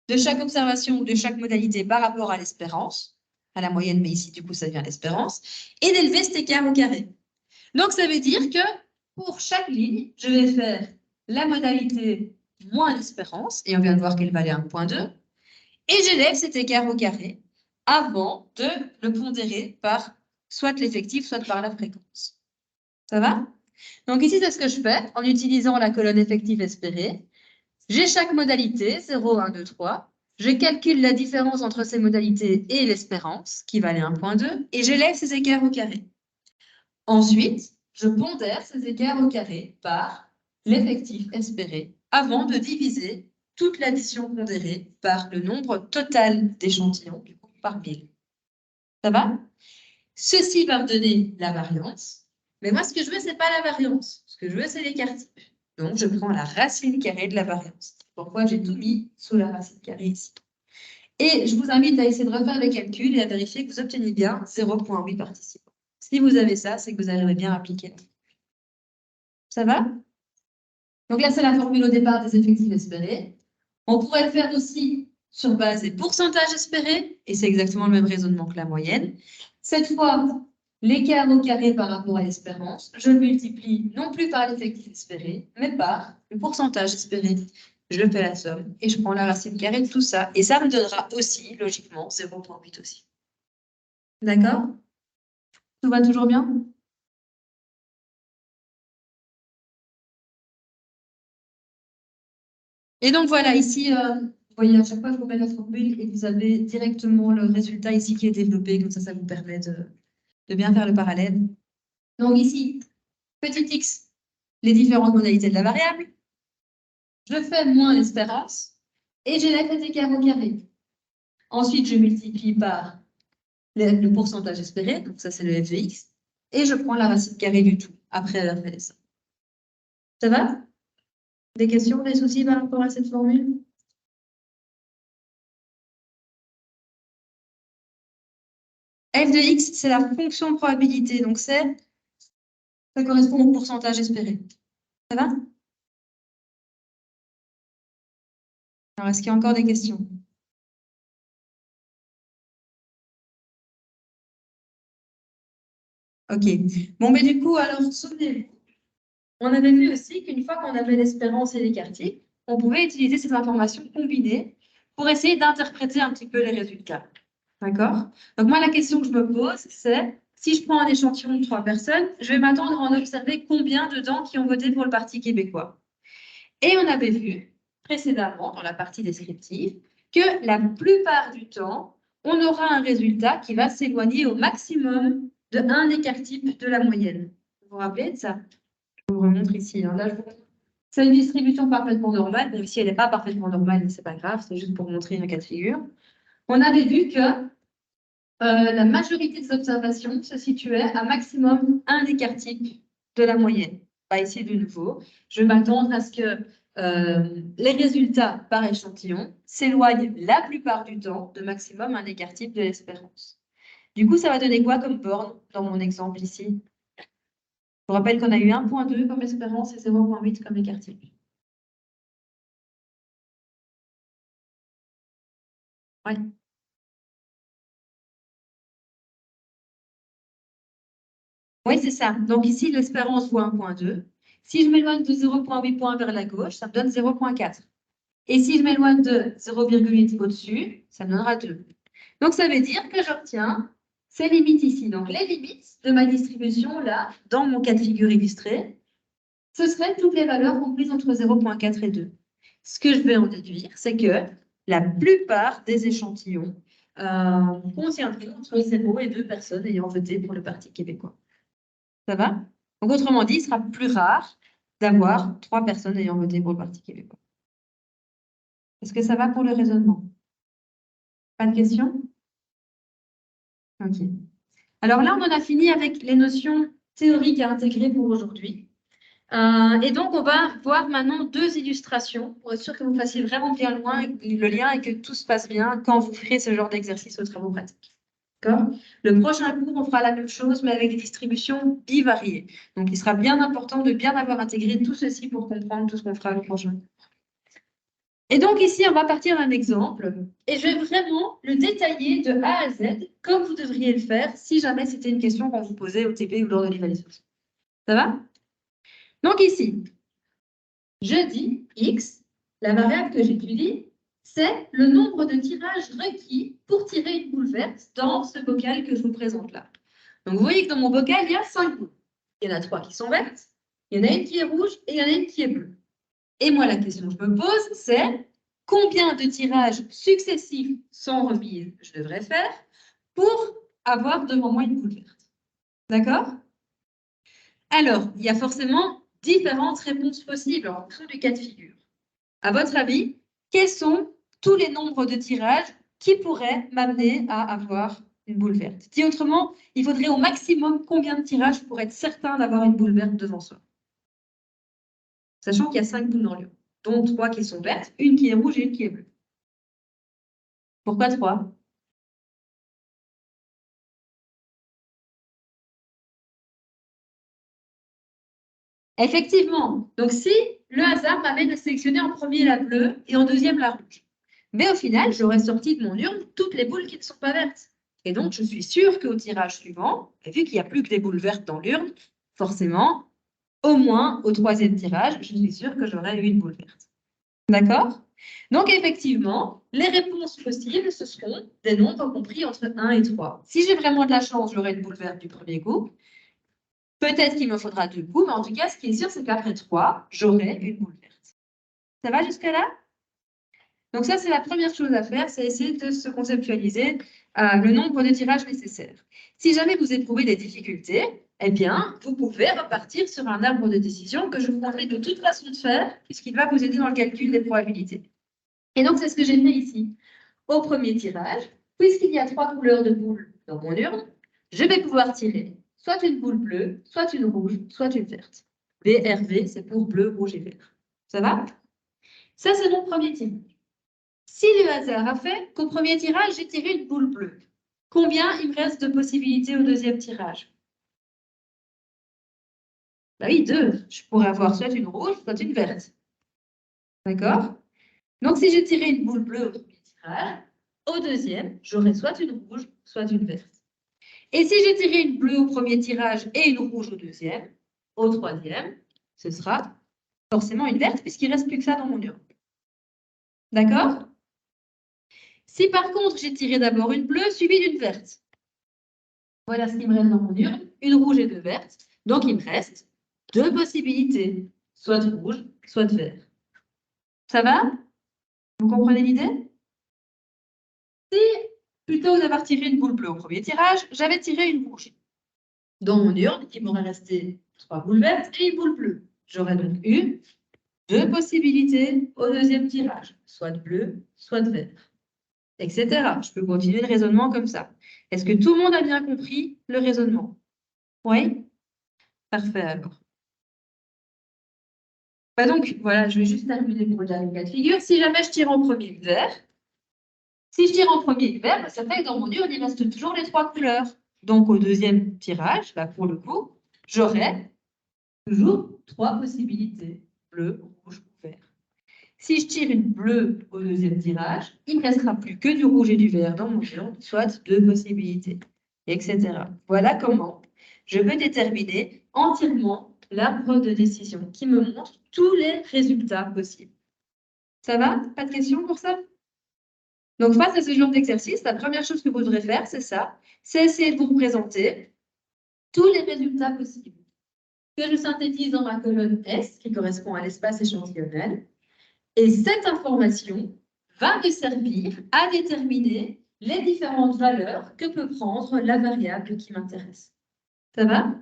de chaque observation ou de chaque modalité par rapport à l'espérance, à la moyenne, mais ici, du coup, ça devient l'espérance, et d'élever cet écart au carré. Donc, ça veut dire que pour chaque ligne, je vais faire la modalité moins l'espérance, et on vient de voir qu'elle valait 1,2, et j'élève cet écart au carré avant de le pondérer par soit l'effectif, soit par la fréquence. Ça va? Donc ici, c'est ce que je fais en utilisant la colonne effective espérée. J'ai chaque modalité, 0, 1, 2, 3. Je calcule la différence entre ces modalités et l'espérance, qui valait 1,2, et j'élève ces écarts au carré. Ensuite, je pondère ces écarts au carré par l'effectif espéré avant de diviser toute l'addition pondérée par le nombre total d'échantillons, du coup par 1000. Ça va? Ceci va me donner la variance. Mais moi, ce que je veux, ce n'est pas la variance. Ce que je veux, c'est l'écart type. Donc, je prends la racine carrée de la variance. Pourquoi j'ai tout mis sous la racine carrée ici. Et je vous invite à essayer de refaire les calculs et à vérifier que vous obtenez bien 0,8 participants. Si vous avez ça, c'est que vous arrivez bien à appliquer. Ça va? Donc là, c'est la formule au départ des effectifs espérés. On pourrait le faire aussi sur base des pourcentages espérés, et c'est exactement le même raisonnement que la moyenne. Cette fois, l'écart au carré par rapport à l'espérance, je le multiplie non plus par l'effectif espéré, mais par le pourcentage espéré. Je fais la somme et je prends la racine carrée de tout ça. Et ça me donnera aussi, logiquement, 0,8 aussi. D'accord? Tout va toujours bien? Et donc voilà, ici, vous voyez, à chaque fois, je vous mets la formule et vous avez directement le résultat ici qui est développé. Comme ça vous permet de bien faire le parallèle. Donc ici, petit x, les différentes modalités de la variable. Je fais moins l'espérance et j'élève cet écart au carré. Ensuite, je multiplie par le pourcentage espéré, donc ça c'est le f de x, et je prends la racine carrée du tout après avoir fait ça. Ça va? Des questions, des soucis par rapport à cette formule? F de x, c'est la fonction de probabilité, donc ça correspond au pourcentage espéré. Ça va? Alors, est-ce qu'il y a encore des questions? Ok. Bon, mais du coup, alors, souvenez-vous, on avait vu aussi qu'une fois qu'on avait l'espérance et l'écart type, on pouvait utiliser ces informations combinées pour essayer d'interpréter un petit peu les résultats. D'accord? Donc moi, la question que je me pose, c'est si je prends un échantillon de 3 personnes, je vais m'attendre à en observer combien dedans qui ont voté pour le Parti québécois. Et on avait vu précédemment, dans la partie descriptive, que la plupart du temps, on aura un résultat qui va s'éloigner au maximum de un écart type de la moyenne. Vous vous rappelez de ça? Je vous remontre ici. Hein. Là, c'est une distribution parfaitement normale. Bon, ici, elle n'est pas parfaitement normale, mais ce n'est pas grave, c'est juste pour montrer un cas de figure. On avait vu que la majorité des observations se situait à maximum un écart type de la moyenne. Pas ici de nouveau. Je vais m'attendre à ce que les résultats par échantillon s'éloignent la plupart du temps de maximum un écart type de l'espérance. Du coup, ça va donner quoi comme borne dans mon exemple ici? Je vous rappelle qu'on a eu 1,2 comme espérance et 0,8 comme écart type. Ouais. Oui, c'est ça. Donc ici, l'espérance vaut 1,2. Si je m'éloigne de 0,8 points vers la gauche, ça me donne 0,4. Et si je m'éloigne de 0,8 au-dessus, ça me donnera 2. Donc ça veut dire que j'obtiens ces limites ici. Donc, les limites de ma distribution, là, dans mon cas de figure illustré, ce seraient toutes les valeurs comprises entre 0,4 et 2. Ce que je vais en déduire, c'est que la plupart des échantillons contiendraient entre 0 et 2 personnes ayant voté pour le Parti québécois. Ça va? Donc, autrement dit, il sera plus rare d'avoir 3 personnes ayant voté pour le Parti québécois. Est-ce que ça va pour le raisonnement? Pas de questions? Ok. Alors là, on en a fini avec les notions théoriques à intégrer pour aujourd'hui. Et donc, on va voir maintenant 2 illustrations pour être sûr que vous fassiez vraiment bien le lien et que tout se passe bien quand vous ferez ce genre d'exercice aux travaux pratiques. D'accord? Le prochain cours, on fera la même chose, mais avec des distributions bivariées. Donc, il sera bien important de bien avoir intégré tout ceci pour comprendre tout ce qu'on fera le prochain cours. Et donc, ici, on va partir d'un exemple et je vais vraiment le détailler de A à Z comme vous devriez le faire si jamais c'était une question qu'on vous posait au TP ou lors de l'évaluation. Ça va? Donc ici, je dis X, la variable que j'étudie, c'est le nombre de tirages requis pour tirer une boule verte dans ce bocal que je vous présente là. Donc, vous voyez que dans mon bocal, il y a 5 boules. Il y en a 3 qui sont vertes, il y en a une qui est rouge et il y en a une qui est bleue. Et moi, la question que je me pose, c'est combien de tirages successifs sans remise je devrais faire pour avoir devant moi une boule verte. D'accord? Alors, il y a forcément différentes réponses possibles en fonction du cas de figure. À votre avis, quels sont tous les nombres de tirages qui pourraient m'amener à avoir une boule verte? Dit autrement, il faudrait au maximum combien de tirages pour être certain d'avoir une boule verte devant soi? Sachant qu'il y a 5 boules dans l'urne, dont 3 qui sont vertes, une qui est rouge et une qui est bleue. Pourquoi 3? Effectivement. Donc, si le hasard m'amène à sélectionner en premier la bleue et en deuxième la rouge. Mais au final, j'aurais sorti de mon urne toutes les boules qui ne sont pas vertes. Et donc, je suis sûre qu'au tirage suivant, vu qu'il n'y a plus que des boules vertes dans l'urne, forcément, au moins au 3e tirage, je suis sûre que j'aurai une boule verte. D'accord? Donc, effectivement, les réponses possibles, ce seront des nombres compris entre 1 et 3. Si j'ai vraiment de la chance, j'aurai une boule verte du premier coup. Peut-être qu'il me faudra 2 coups, mais en tout cas, ce qui est sûr, c'est qu'après 3, j'aurai une boule verte. Ça va jusque-là? Donc ça, c'est la première chose à faire, c'est essayer de se conceptualiser le nombre de tirages nécessaires. Si jamais vous éprouvez des difficultés, eh bien, vous pouvez repartir sur un arbre de décision que je vous montrerai de toute façon de faire, puisqu'il va vous aider dans le calcul des probabilités. Et donc, c'est ce que j'ai fait ici. Au premier tirage, puisqu'il y a 3 couleurs de boules dans mon urne, je vais pouvoir tirer soit une boule bleue, soit une rouge, soit une verte. BRV, c'est pour bleu, rouge et vert. Ça va? Ça, c'est mon premier tirage. Si le hasard a fait qu'au premier tirage, j'ai tiré une boule bleue, combien il me reste de possibilités au deuxième tirage? Bah oui, 2. Je pourrais avoir soit une rouge, soit une verte. D'accord? Donc, si j'ai tiré une boule bleue au premier tirage, au deuxième, j'aurai soit une rouge, soit une verte. Et si j'ai tiré une bleue au premier tirage et une rouge au deuxième, au troisième, ce sera forcément une verte puisqu'il ne reste plus que ça dans mon urne. D'accord? Si par contre, j'ai tiré d'abord une bleue suivie d'une verte, voilà ce qui me reste dans mon urne, une rouge et 2 vertes. Donc, il me reste 2 possibilités, soit de rouge, soit de vert. Ça va? Vous comprenez l'idée? Si, plutôt que d'avoir tiré une boule bleue au premier tirage, j'avais tiré une rouge. Dans mon urne, il m'aurait resté 3 boules vertes et une boule bleue. J'aurais donc eu 2 possibilités au deuxième tirage, soit de bleu, soit de vert, etc. Je peux continuer le raisonnement comme ça. Est-ce que tout le monde a bien compris le raisonnement? Oui? Parfait alors. Bah donc, voilà, je vais juste terminer pour le dernier cas de figure. Si jamais je tire en premier le vert, si je tire en premier le vert, ça fait que dans mon urne, il reste toujours les 3 couleurs. Donc, au deuxième tirage, là, pour le coup, j'aurai toujours 3 possibilités, bleu, rouge ou vert. Si je tire une bleue au deuxième tirage, il ne restera plus que du rouge et du vert dans mon urne, soit 2 possibilités, etc. Voilà comment je peux déterminer entièrement l'arbre de décision qui me montre tous les résultats possibles. Ça va? Pas de questions pour ça? Donc, face à ce genre d'exercice, la première chose que vous devrez faire, c'est ça. C'est essayer de vous représenter tous les résultats possibles que je synthétise dans ma colonne S, qui correspond à l'espace échantillonnel. Et cette information va me servir à déterminer les différentes valeurs que peut prendre la variable qui m'intéresse. Ça va?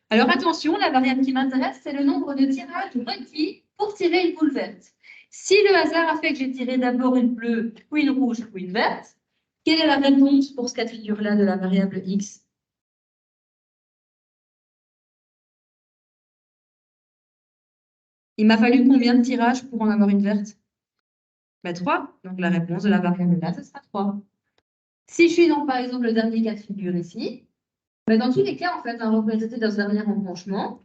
Alors attention, la variable qui m'intéresse, c'est le nombre de tirages requis pour tirer une boule verte. Si le hasard a fait que j'ai tiré d'abord une bleue, puis une rouge, puis une verte, quelle est la réponse pour ce cas de figure-là de la variable x? Il m'a fallu combien de tirages pour en avoir une verte? 3. Donc la réponse de la variable là, ce sera 3. Si je suis dans, par exemple, le dernier cas de figure ici, dans tous les cas, en fait, représenté dans ce dernier embranchement,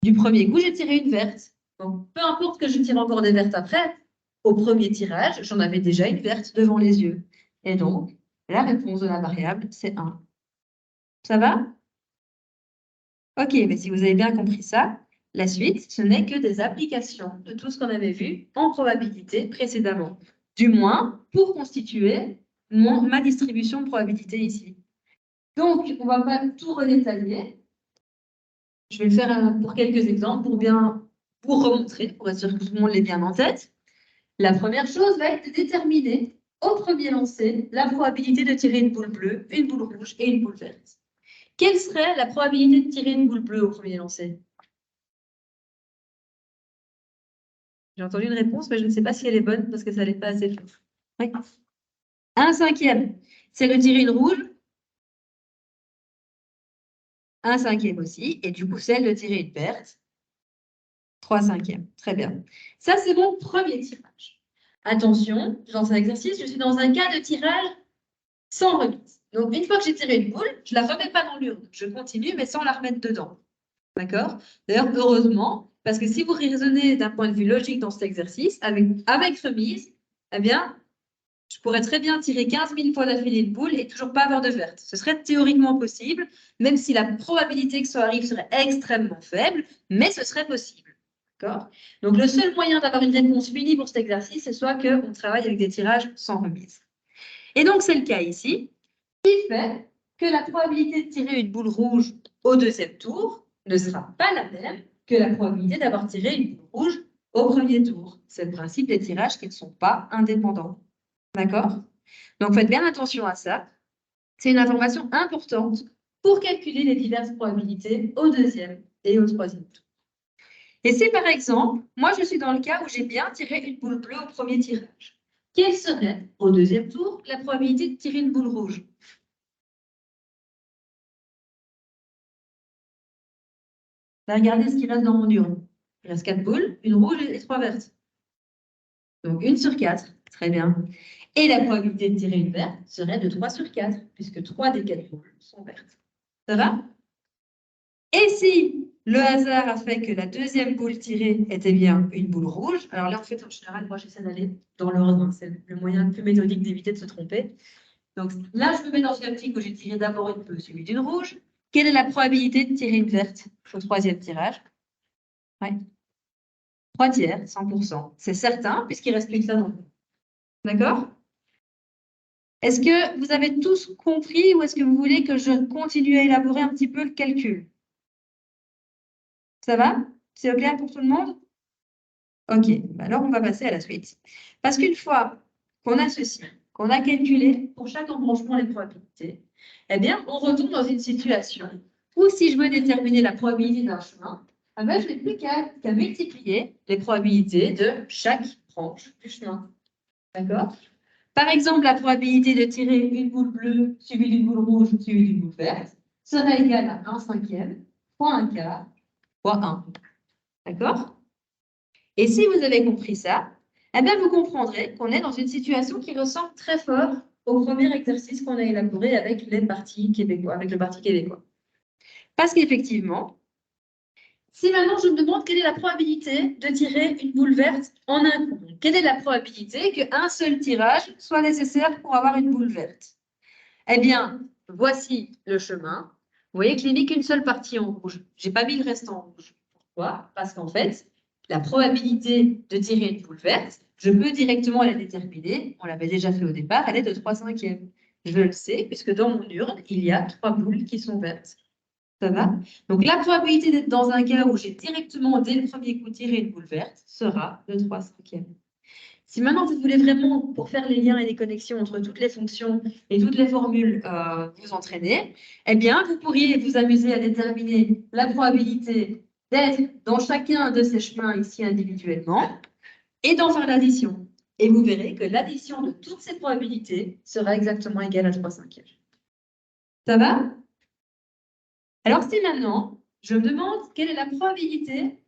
du premier coup, j'ai tiré une verte. Donc, peu importe que je tire encore des vertes après, au premier tirage, j'en avais déjà une verte devant les yeux. Et donc, la réponse de la variable, c'est 1. Ça va? Ok, mais si vous avez bien compris ça, la suite, ce n'est que des applications de tout ce qu'on avait vu en probabilité précédemment. Du moins, pour constituer ma distribution de probabilité ici. Donc, on ne va pas tout redétailler. Je vais le faire pour quelques exemples pour remontrer, pour être sûr que tout le monde l'ait bien en tête. La première chose va être de déterminer au premier lancer la probabilité de tirer une boule bleue, une boule rouge et une boule verte. Quelle serait la probabilité de tirer une boule bleue au premier lancer? J'ai entendu une réponse, mais je ne sais pas si elle est bonne parce que ça n'est pas assez flou. Oui. 1/5. C'est de tirer une rouge. 1/5 aussi. Et du coup, celle de tirer une verte. 3/5. Très bien. Ça, c'est mon premier tirage. Attention, dans un exercice, je suis dans un cas de tirage sans remise. Donc, une fois que j'ai tiré une boule, je ne la remets pas dans l'urne. Je continue, mais sans la remettre dedans. D'accord? D'ailleurs, heureusement, parce que si vous raisonnez d'un point de vue logique dans cet exercice, avec remise, eh bien, je pourrais très bien tirer 15 000 fois d'affilée une boule et toujours pas avoir de verte. Ce serait théoriquement possible, même si la probabilité que ça arrive serait extrêmement faible, mais ce serait possible. D'accord? Donc, le seul moyen d'avoir une réponse finie pour cet exercice, c'est soit qu'on travaille avec des tirages sans remise. Et donc, c'est le cas ici, qui fait que la probabilité de tirer une boule rouge au deuxième tour ne sera pas la même que la probabilité d'avoir tiré une boule rouge au premier tour. C'est le principe des tirages qui ne sont pas indépendants. D'accord? Donc, faites bien attention à ça. C'est une information importante pour calculer les diverses probabilités au deuxième et au troisième tour. Et si, par exemple, moi, je suis dans le cas où j'ai bien tiré une boule bleue au premier tirage, quelle serait, au deuxième tour, la probabilité de tirer une boule rouge? Regardez ce qui reste dans mon urne. Il reste 4 boules, une rouge et 3 vertes. Donc, 1/4. Très bien. Et la probabilité de tirer une verte serait de 3/4, puisque 3 des 4 boules sont vertes. Ça va? Et si le hasard a fait que la deuxième boule tirée était bien une boule rouge, alors là, en fait, en général, moi, j'essaie d'aller dans l'ordre. C'est le moyen le plus méthodique d'éviter de se tromper. Donc là, je me mets dans une optique où j'ai tiré d'abord une bleue suivie d'une rouge. Quelle est la probabilité de tirer une verte au troisième tirage? Oui. 3/3, 100%. C'est certain, puisqu'il reste plus que ça dans le jeu. D'accord? Est-ce que vous avez tous compris ou est-ce que vous voulez que je continue à élaborer un petit peu le calcul? Ça va? C'est clair pour tout le monde? Ok, alors on va passer à la suite. Parce qu'une fois qu'on a ceci, qu'on a calculé pour chaque embranchement les probabilités, eh bien, on retourne dans une situation où si je veux déterminer la probabilité d'un chemin, je n'ai plus qu'à multiplier les probabilités de chaque branche du chemin. D'accord? Par exemple, la probabilité de tirer une boule bleue suivie d'une boule rouge suivie d'une boule verte serait égale à 1/5 fois 1/4 fois 1. D'accord? Et si vous avez compris ça, eh bien vous comprendrez qu'on est dans une situation qui ressemble très fort au premier exercice qu'on a élaboré avec le parti québécois. Parce qu'effectivement, si maintenant je me demande quelle est la probabilité de tirer une boule verte en un coup, quelle est la probabilité qu'un seul tirage soit nécessaire pour avoir une boule verte? Eh bien, voici le chemin. Vous voyez que je n'ai mis qu'une seule partie en rouge. Je n'ai pas mis le reste en rouge. Pourquoi? Parce qu'en fait, la probabilité de tirer une boule verte je peux directement la déterminer. On l'avait déjà fait au départ, elle est de 3/5. Je le sais, puisque dans mon urne, il y a 3 boules qui sont vertes. Ça va? Donc, la probabilité d'être dans un cas où j'ai directement, dès le premier coup, tiré une boule verte sera de 3/5. Si maintenant, vous voulez vraiment, pour faire les liens et les connexions entre toutes les fonctions et toutes les formules, vous entraîner, eh bien, vous pourriez vous amuser à déterminer la probabilité d'être dans chacun de ces chemins ici individuellement et d'en faire l'addition. Et vous verrez que l'addition de toutes ces probabilités sera exactement égale à 3/5. Ça va? Alors, si maintenant, je me demande quelle est la probabilité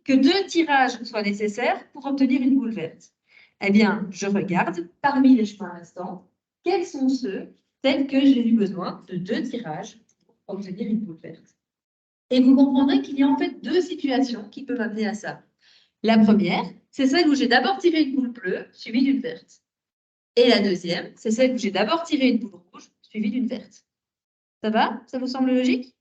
que 2 tirages soient nécessaires pour obtenir une boule verte. Eh bien, je regarde parmi les chemins restants, quels sont ceux tels que j'ai eu besoin de 2 tirages pour obtenir une boule verte. Et vous comprendrez qu'il y a en fait 2 situations qui peuvent amener à ça. La première, c'est celle où j'ai d'abord tiré une boule bleue suivie d'une verte. Et la deuxième, c'est celle où j'ai d'abord tiré une boule rouge suivie d'une verte. Ça va? Ça vous semble logique?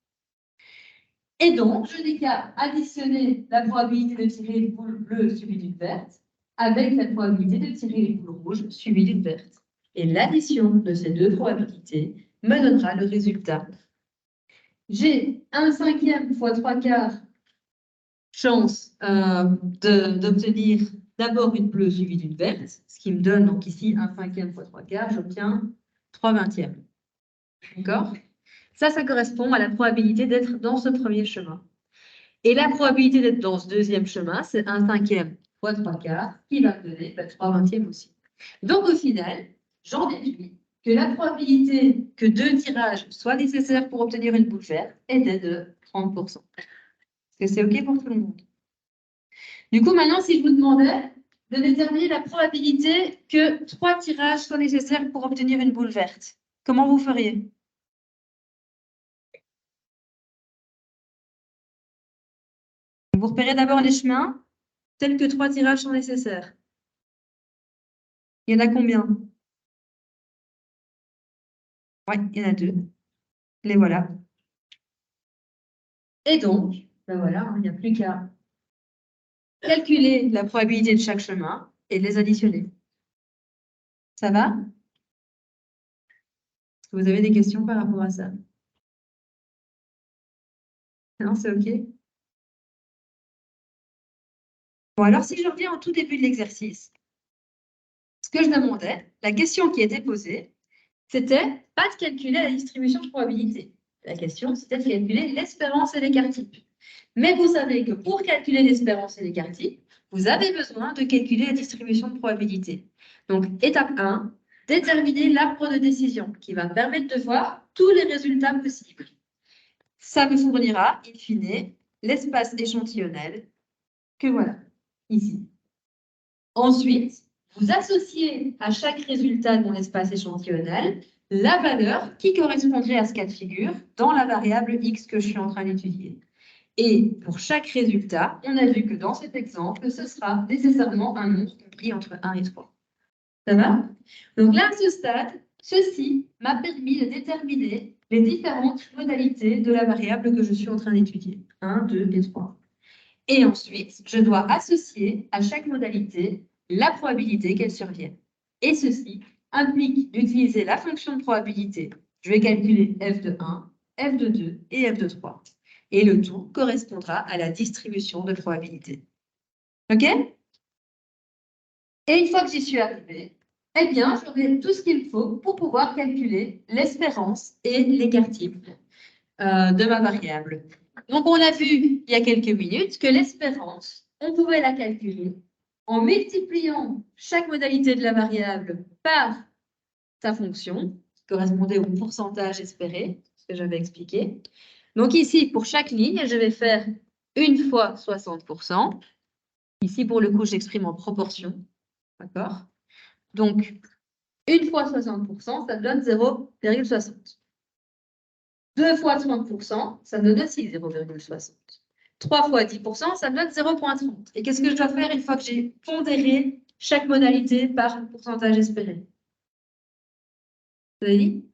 Et donc, je n'ai qu'à additionner la probabilité de tirer une boule bleue suivie d'une verte avec la probabilité de tirer une boule rouge suivie d'une verte. Et l'addition de ces 2 probabilités me donnera le résultat. J'ai 1/5 fois 3/4 chance d'obtenir d'abord une bleue suivie d'une verte, ce qui me donne donc ici 1/5 fois 3/4, j'obtiens 3/20. D'accord? Ça correspond à la probabilité d'être dans ce premier chemin. Et la probabilité d'être dans ce deuxième chemin, c'est 1/5 fois 3/4, qui va me donner 3/20 aussi. Donc, au final, j'en déduis que la probabilité que 2 tirages soient nécessaires pour obtenir une boule verte était de 30%. Est-ce que c'est OK pour tout le monde? Du coup, maintenant, si je vous demandais de déterminer la probabilité que 3 tirages soient nécessaires pour obtenir une boule verte, comment vous feriez? Vous repérez d'abord les chemins tels que 3 tirages sont nécessaires. Il y en a combien? Oui, il y en a 2. Les voilà. Et donc, ben voilà, il n'y a plus qu'à calculer la probabilité de chaque chemin et les additionner. Ça va? Est-ce que vous avez des questions par rapport à ça? Non, c'est OK? Bon, alors si je reviens au tout début de l'exercice, ce que je demandais, la question qui était posée, c'était pas de calculer la distribution de probabilité. La question, c'était de calculer l'espérance et l'écart type. Mais vous savez que pour calculer l'espérance et l'écart type, vous avez besoin de calculer la distribution de probabilité. Donc, étape 1, déterminer l'arbre de décision qui va me permettre de voir tous les résultats possibles. Ça me fournira, in fine, l'espace échantillonnel que voilà, ici. Ensuite, vous associez à chaque résultat de mon espace échantillonnel la valeur qui correspondrait à ce cas de figure dans la variable x que je suis en train d'étudier. Et pour chaque résultat, on a vu que dans cet exemple, ce sera nécessairement un nombre compris entre 1 et 3. Ça va? Donc là, à ce stade, ceci m'a permis de déterminer les différentes modalités de la variable que je suis en train d'étudier. 1, 2 et 3. Et ensuite, je dois associer à chaque modalité la probabilité qu'elle survienne. Et ceci implique d'utiliser la fonction de probabilité. Je vais calculer f de 1, f de 2 et f de 3. Et le tout correspondra à la distribution de probabilité. OK? Et une fois que j'y suis arrivée, eh bien, j'aurai tout ce qu'il me faut pour pouvoir calculer l'espérance et l'écart type de ma variable. Donc, on a vu il y a quelques minutes que l'espérance, on pouvait la calculer en multipliant chaque modalité de la variable par sa fonction, qui correspondait au pourcentage espéré, ce que j'avais expliqué. Donc ici, pour chaque ligne, je vais faire 1 fois 60%. Ici, pour le coup, j'exprime en proportion. D'accord? Donc, 1 fois 60%, ça me donne 0,60. 2 fois 30%, ça me donne aussi 0,60. 3 fois 10%, ça me donne 0,30. Et qu'est-ce que je dois faire une fois que j'ai pondéré chaque modalité par pourcentage espéré? Vous avez dit?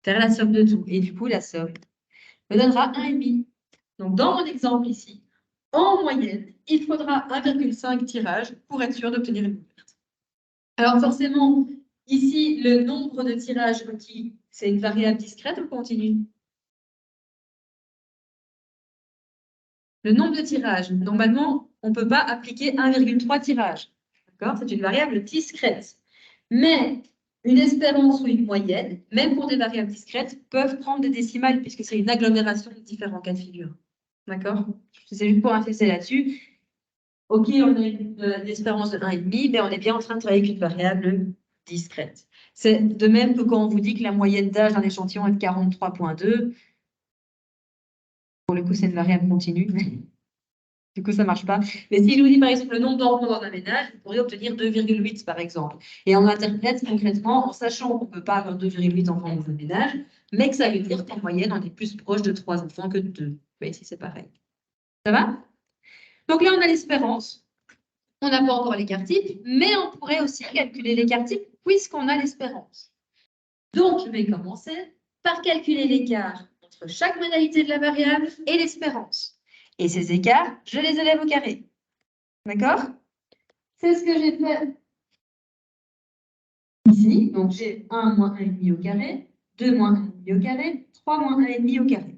Faire la somme de tout. Et du coup, la somme me donnera 1,5. Donc, dans mon exemple ici, en moyenne, il faudra 1,5 tirages pour être sûr d'obtenir une boule verte. Alors forcément, ici, le nombre de tirages requis, c'est une variable discrète ou continue? Le nombre de tirages, normalement, on ne peut pas appliquer 1,3 tirages. D'accord? C'est une variable discrète. Mais une espérance ou une moyenne, même pour des variables discrètes, peuvent prendre des décimales puisque c'est une agglomération de différents cas de figure. D'accord? C'est juste pour insister là-dessus. OK, on a une espérance de 1,5, mais on est bien en train de travailler avec une variable discrète. C'est de même que quand on vous dit que la moyenne d'âge d'un échantillon est de 43,2. Pour le coup, c'est une variable continue. Du coup, ça ne marche pas. Mais si je vous dis par exemple le nombre d'enfants dans un ménage, vous pourriez obtenir 2,8 par exemple. Et on interprète concrètement en sachant qu'on ne peut pas avoir 2,8 enfants dans un ménage, mais que ça veut dire qu'en moyenne, on est plus proche de 3 enfants que de 2. Mais ici, c'est pareil. Ça va? Donc là, on a l'espérance. On n'a pas encore l'écart type, mais on pourrait aussi calculer l'écart type puisqu'on a l'espérance. Donc, je vais commencer par calculer l'écart entre chaque modalité de la variable et l'espérance. Et ces écarts, je les élève au carré. D'accord? C'est ce que j'ai fait ici. Donc, j'ai 1 moins 1,5 au carré, 2 moins 1,5 au carré, 3 moins 1,5 au carré.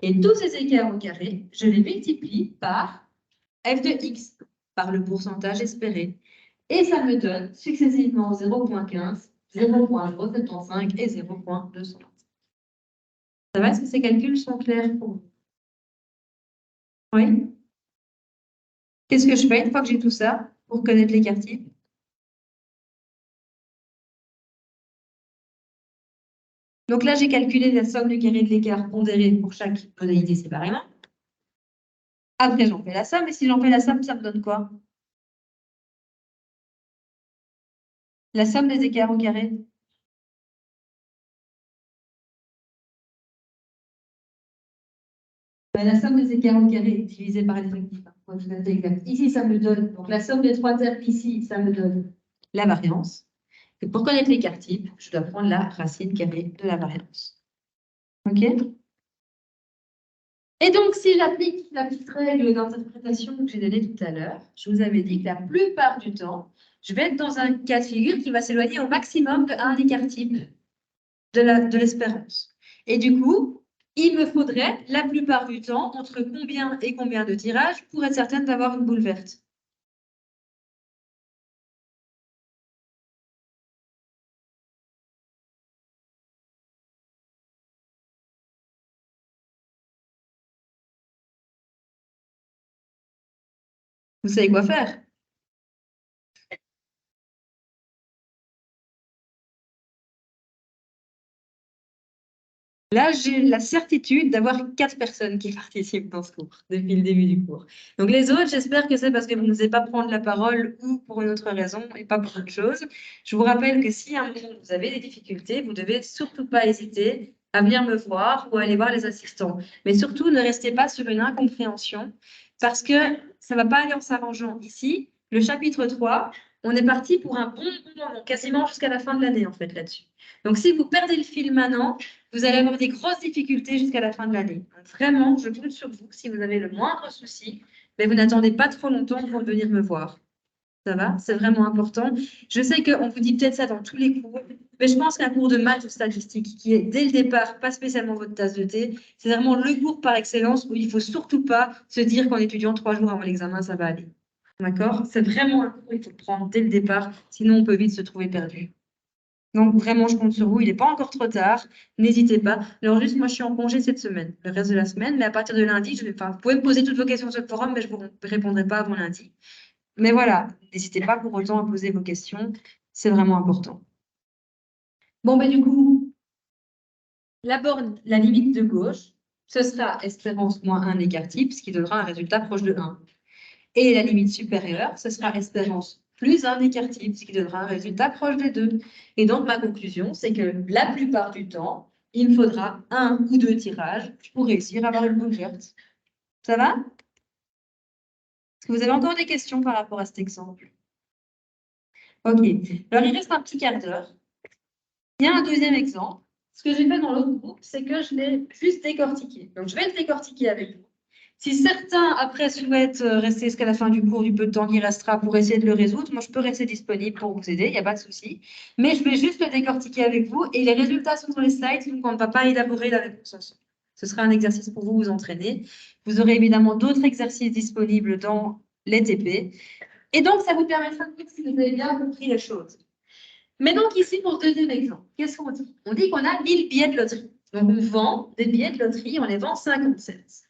Et tous ces écarts au carré, je les multiplie par f de x, par le pourcentage espéré. Et ça me donne successivement 0,15, 0,075 et 0,200. Ça va? Est-ce que ces calculs sont clairs pour vous? Oui? Qu'est-ce que je fais une fois que j'ai tout ça pour connaître l'écart type? Donc là, j'ai calculé la somme du carré de l'écart pondéré pour chaque modalité séparément. Après, j'en fais la somme. Et si j'en fais la somme, ça me donne quoi? La somme des écarts au carré. La somme des écarts au carré divisé par l'effectif. Pour être tout à fait exact. Ici, ça me donne, donc la somme des trois termes ici, ça me donne la variance. Et pour connaître l'écart type, je dois prendre la racine carrée de la variance. OK? Et donc, si j'applique la petite règle d'interprétation que j'ai donnée tout à l'heure, je vous avais dit que la plupart du temps, je vais être dans un cas de figure qui va s'éloigner au maximum de 1 écart type de l'espérance. Et du coup, il me faudrait la plupart du temps entre combien et combien de tirages pour être certaine d'avoir une boule verte. Vous savez quoi faire? Là, j'ai la certitude d'avoir 4 personnes qui participent dans ce cours, depuis le début du cours. Donc les autres, j'espère que c'est parce que vous n'osez pas prendre la parole ou pour une autre raison et pas pour autre chose. Je vous rappelle que si à un moment vous avez des difficultés, vous devez surtout pas hésiter à venir me voir ou à aller voir les assistants. Mais surtout, ne restez pas sur une incompréhension parce que ça ne va pas aller en s'arrangeant. Ici, le chapitre 3, on est parti pour un bon moment, quasiment jusqu'à la fin de l'année en fait là-dessus. Donc si vous perdez le fil maintenant, vous allez avoir des grosses difficultés jusqu'à la fin de l'année. Vraiment, je compte sur vous. Si vous avez le moindre souci, mais vous n'attendez pas trop longtemps pour venir me voir. Ça va? C'est vraiment important. Je sais qu'on vous dit peut-être ça dans tous les cours, mais je pense qu'un cours de maths ou statistique qui est dès le départ pas spécialement votre tasse de thé, c'est vraiment le cours par excellence où il ne faut surtout pas se dire qu'en étudiant 3 jours avant l'examen, ça va aller. D'accord? C'est vraiment un cours qu'il faut prendre dès le départ, sinon on peut vite se trouver perdu. Donc, vraiment, je compte sur vous. Il n'est pas encore trop tard. N'hésitez pas. Alors, juste, moi, je suis en congé cette semaine, le reste de la semaine. Mais à partir de lundi, vous pouvez me poser toutes vos questions sur le forum, mais je ne vous répondrai pas avant lundi. Mais voilà, n'hésitez pas pour autant à poser vos questions. C'est vraiment important. Bon, ben, du coup, la borne, la limite de gauche, ce sera espérance moins 1 écart type, ce qui donnera un résultat proche de 1. Et la limite supérieure, ce sera espérance plus 1 écart type, ce qui donnera un résultat proche des 2. Et donc, ma conclusion, c'est que la plupart du temps, il me faudra 1 ou 2 tirages pour réussir à avoir une boule verte. Ça va? Est-ce que vous avez encore des questions par rapport à cet exemple? OK. Alors, il reste un petit quart d'heure. Il y a un deuxième exemple. Ce que j'ai fait dans l'autre groupe, c'est que je l'ai juste décortiqué. Donc, je vais le décortiquer avec vous. Si certains, après, souhaitent rester jusqu'à la fin du cours, du peu de temps qui restera pour essayer de le résoudre, moi, je peux rester disponible pour vous aider, il n'y a pas de souci. Mais je vais juste le décortiquer avec vous et les résultats sont sur les slides, donc on ne va pas élaborer la réponse ensemble. Ce sera un exercice pour vous entraîner. Vous aurez évidemment d'autres exercices disponibles dans les TP. Et donc, ça vous permettra de voir si vous avez bien compris les choses. Mais donc, ici, pour le deuxième exemple, qu'est-ce qu'on dit? On dit qu'on a 1000 billets de loterie. Donc, on vend des billets de loterie, on les vend 57.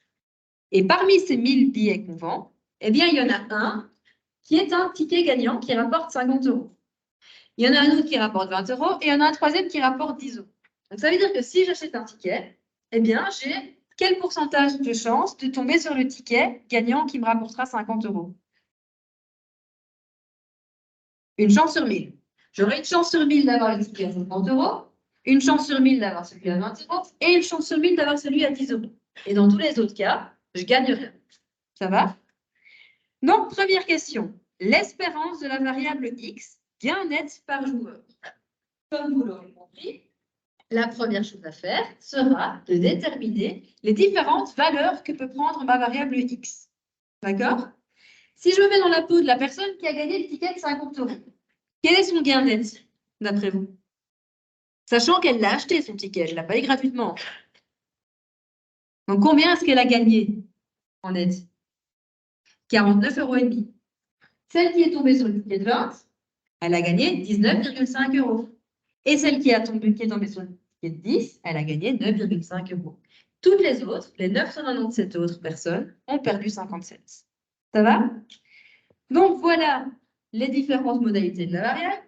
Et parmi ces 1000 billets qu'on vend, eh bien, il y en a un qui est un ticket gagnant qui rapporte 50 €. Il y en a un autre qui rapporte 20 € et il y en a un troisième qui rapporte 10 €. Donc, ça veut dire que si j'achète un ticket, eh bien, j'ai quel pourcentage de chance de tomber sur le ticket gagnant qui me rapportera 50 €? Une chance sur 1000. J'aurai une chance sur 1000 d'avoir le ticket à 50 €, une chance sur 1000 d'avoir celui à 20 € et une chance sur 1000 d'avoir celui à 10 €. Et dans tous les autres cas, je gagne rien. Ça va? Donc, première question. L'espérance de la variable x, gain net par joueur. Comme vous l'aurez compris, la première chose à faire sera de déterminer les différentes valeurs que peut prendre ma variable x. D'accord? Si je me mets dans la peau de la personne qui a gagné le ticket de 50 €, quel est son gain net, d'après vous? Sachant qu'elle l'a acheté, son ticket, elle ne l'a pas eu gratuitement. Donc, combien est-ce qu'elle a gagné en net? 49,5 €. Celle qui est tombée sur le ticket de 20, elle a gagné 19,5 €. Et celle qui est tombée sur le ticket de 10, elle a gagné 9,5 €. Toutes les autres, les 997 autres personnes, ont perdu 57. Ça va? Donc, voilà les différentes modalités de la variable.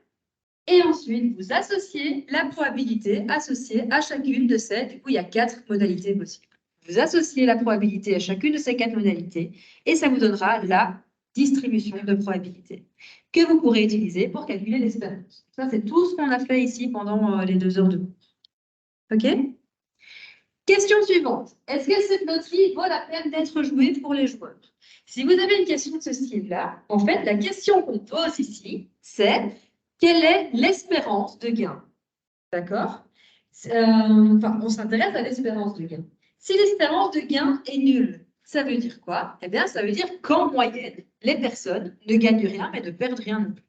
Et ensuite, vous associez la probabilité associée à chacune de ces. Du coup, il y a 4 modalités possibles. Vous associez la probabilité à chacune de ces 4 modalités et ça vous donnera la distribution de probabilité que vous pourrez utiliser pour calculer l'espérance. Ça, c'est tout ce qu'on a fait ici pendant les 2 heures de cours. OK? Question suivante. Est-ce que cette loterie vaut la peine d'être jouée pour les joueurs? Si vous avez une question de ce style-là, en fait, la question qu'on pose ici, c'est quelle est l'espérance de gain? D'accord? On s'intéresse à l'espérance de gain. Si l'espérance de gain est nulle, ça veut dire quoi? Eh bien, ça veut dire qu'en moyenne, les personnes ne gagnent rien, mais ne perdent rien non plus.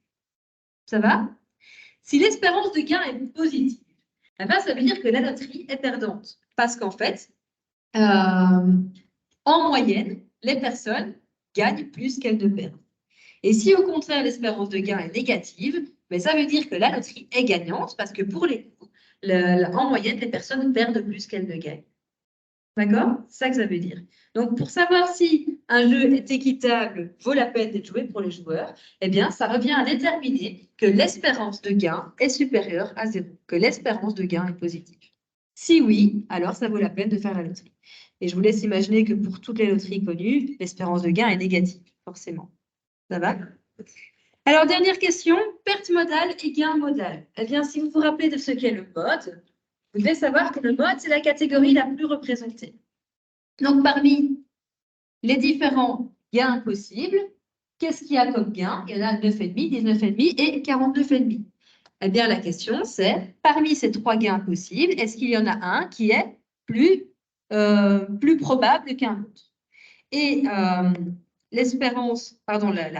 Ça va? Si l'espérance de gain est positive, eh bien, ça veut dire que la loterie est perdante. Parce qu'en fait, en moyenne, les personnes gagnent plus qu'elles ne perdent. Et si au contraire l'espérance de gain est négative, mais ça veut dire que la loterie est gagnante parce que pour les coups, en moyenne, les personnes perdent plus qu'elles ne gagnent. D'accord? C'est ça que ça veut dire. Donc, pour savoir si un jeu est équitable, vaut la peine d'être joué pour les joueurs, eh bien, ça revient à déterminer que l'espérance de gain est supérieure à 0, que l'espérance de gain est positive. Si oui, alors ça vaut la peine de faire la loterie. Et je vous laisse imaginer que pour toutes les loteries connues, l'espérance de gain est négative, forcément. Ça va? Alors, dernière question, perte modale et gain modal. Eh bien, si vous vous rappelez de ce qu'est le mode, vous devez savoir que le mode, c'est la catégorie la plus représentée. Donc, parmi les différents gains possibles, qu'est-ce qu'il y a comme gain? Il y en a 9,5, 19,5 et 49,5. Eh bien, la question, c'est, parmi ces 3 gains possibles, est-ce qu'il y en a un qui est plus probable qu'un autre? Et la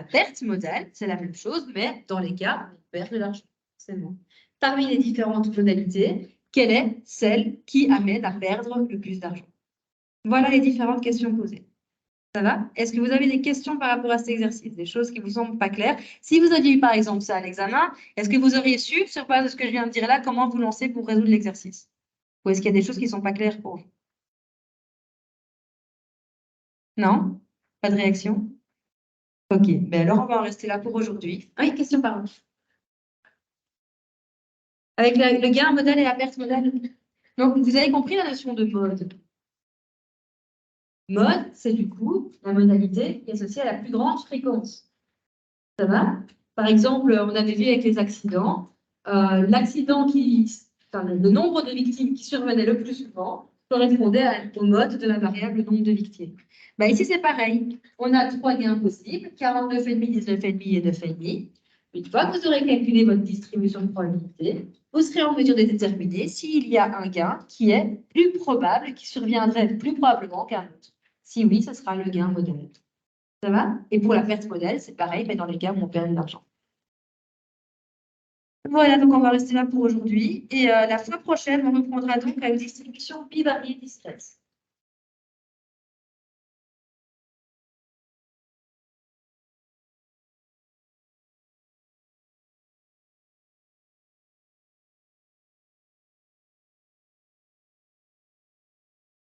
perte modale, c'est la même chose, mais dans les cas, on perd de l'argent, forcément. Parmi les différentes modalités, quelle est celle qui amène à perdre le plus d'argent? Voilà les différentes questions posées. Ça va? Est-ce que vous avez des questions par rapport à cet exercice? Des choses qui vous semblent pas claires? Si vous aviez eu par exemple ça à l'examen, est-ce que vous auriez su, sur base de ce que je viens de dire là, comment vous lancer pour résoudre l'exercice? Ou est-ce qu'il y a des choses qui ne sont pas claires pour vous? Non? Pas de réaction? Ok, ben alors on va en rester là pour aujourd'hui. Oui, question par exemple. Avec le gain modal et la perte modale. Donc, vous avez compris la notion de mode. Mode, c'est du coup la modalité qui est associée à la plus grande fréquence. Ça va? Par exemple, on avait vu avec les accidents, le nombre de victimes qui survenaient le plus souvent correspondait au mode de la variable nombre de victimes. Ben, ici, c'est pareil. On a 3 gains possibles, 49,5, 19,5 et 9,5. Une fois que vous aurez calculé votre distribution de probabilité, vous serez en mesure de déterminer s'il y a un gain qui est plus probable, qui surviendrait plus probablement qu'un autre. Si oui, ce sera le gain modèle. Ça va? Et pour la perte modèle, c'est pareil, mais dans les cas où on perd de l'argent. Voilà, donc on va rester là pour aujourd'hui. Et la fois prochaine, on reprendra donc à une distribution bivariée discrète.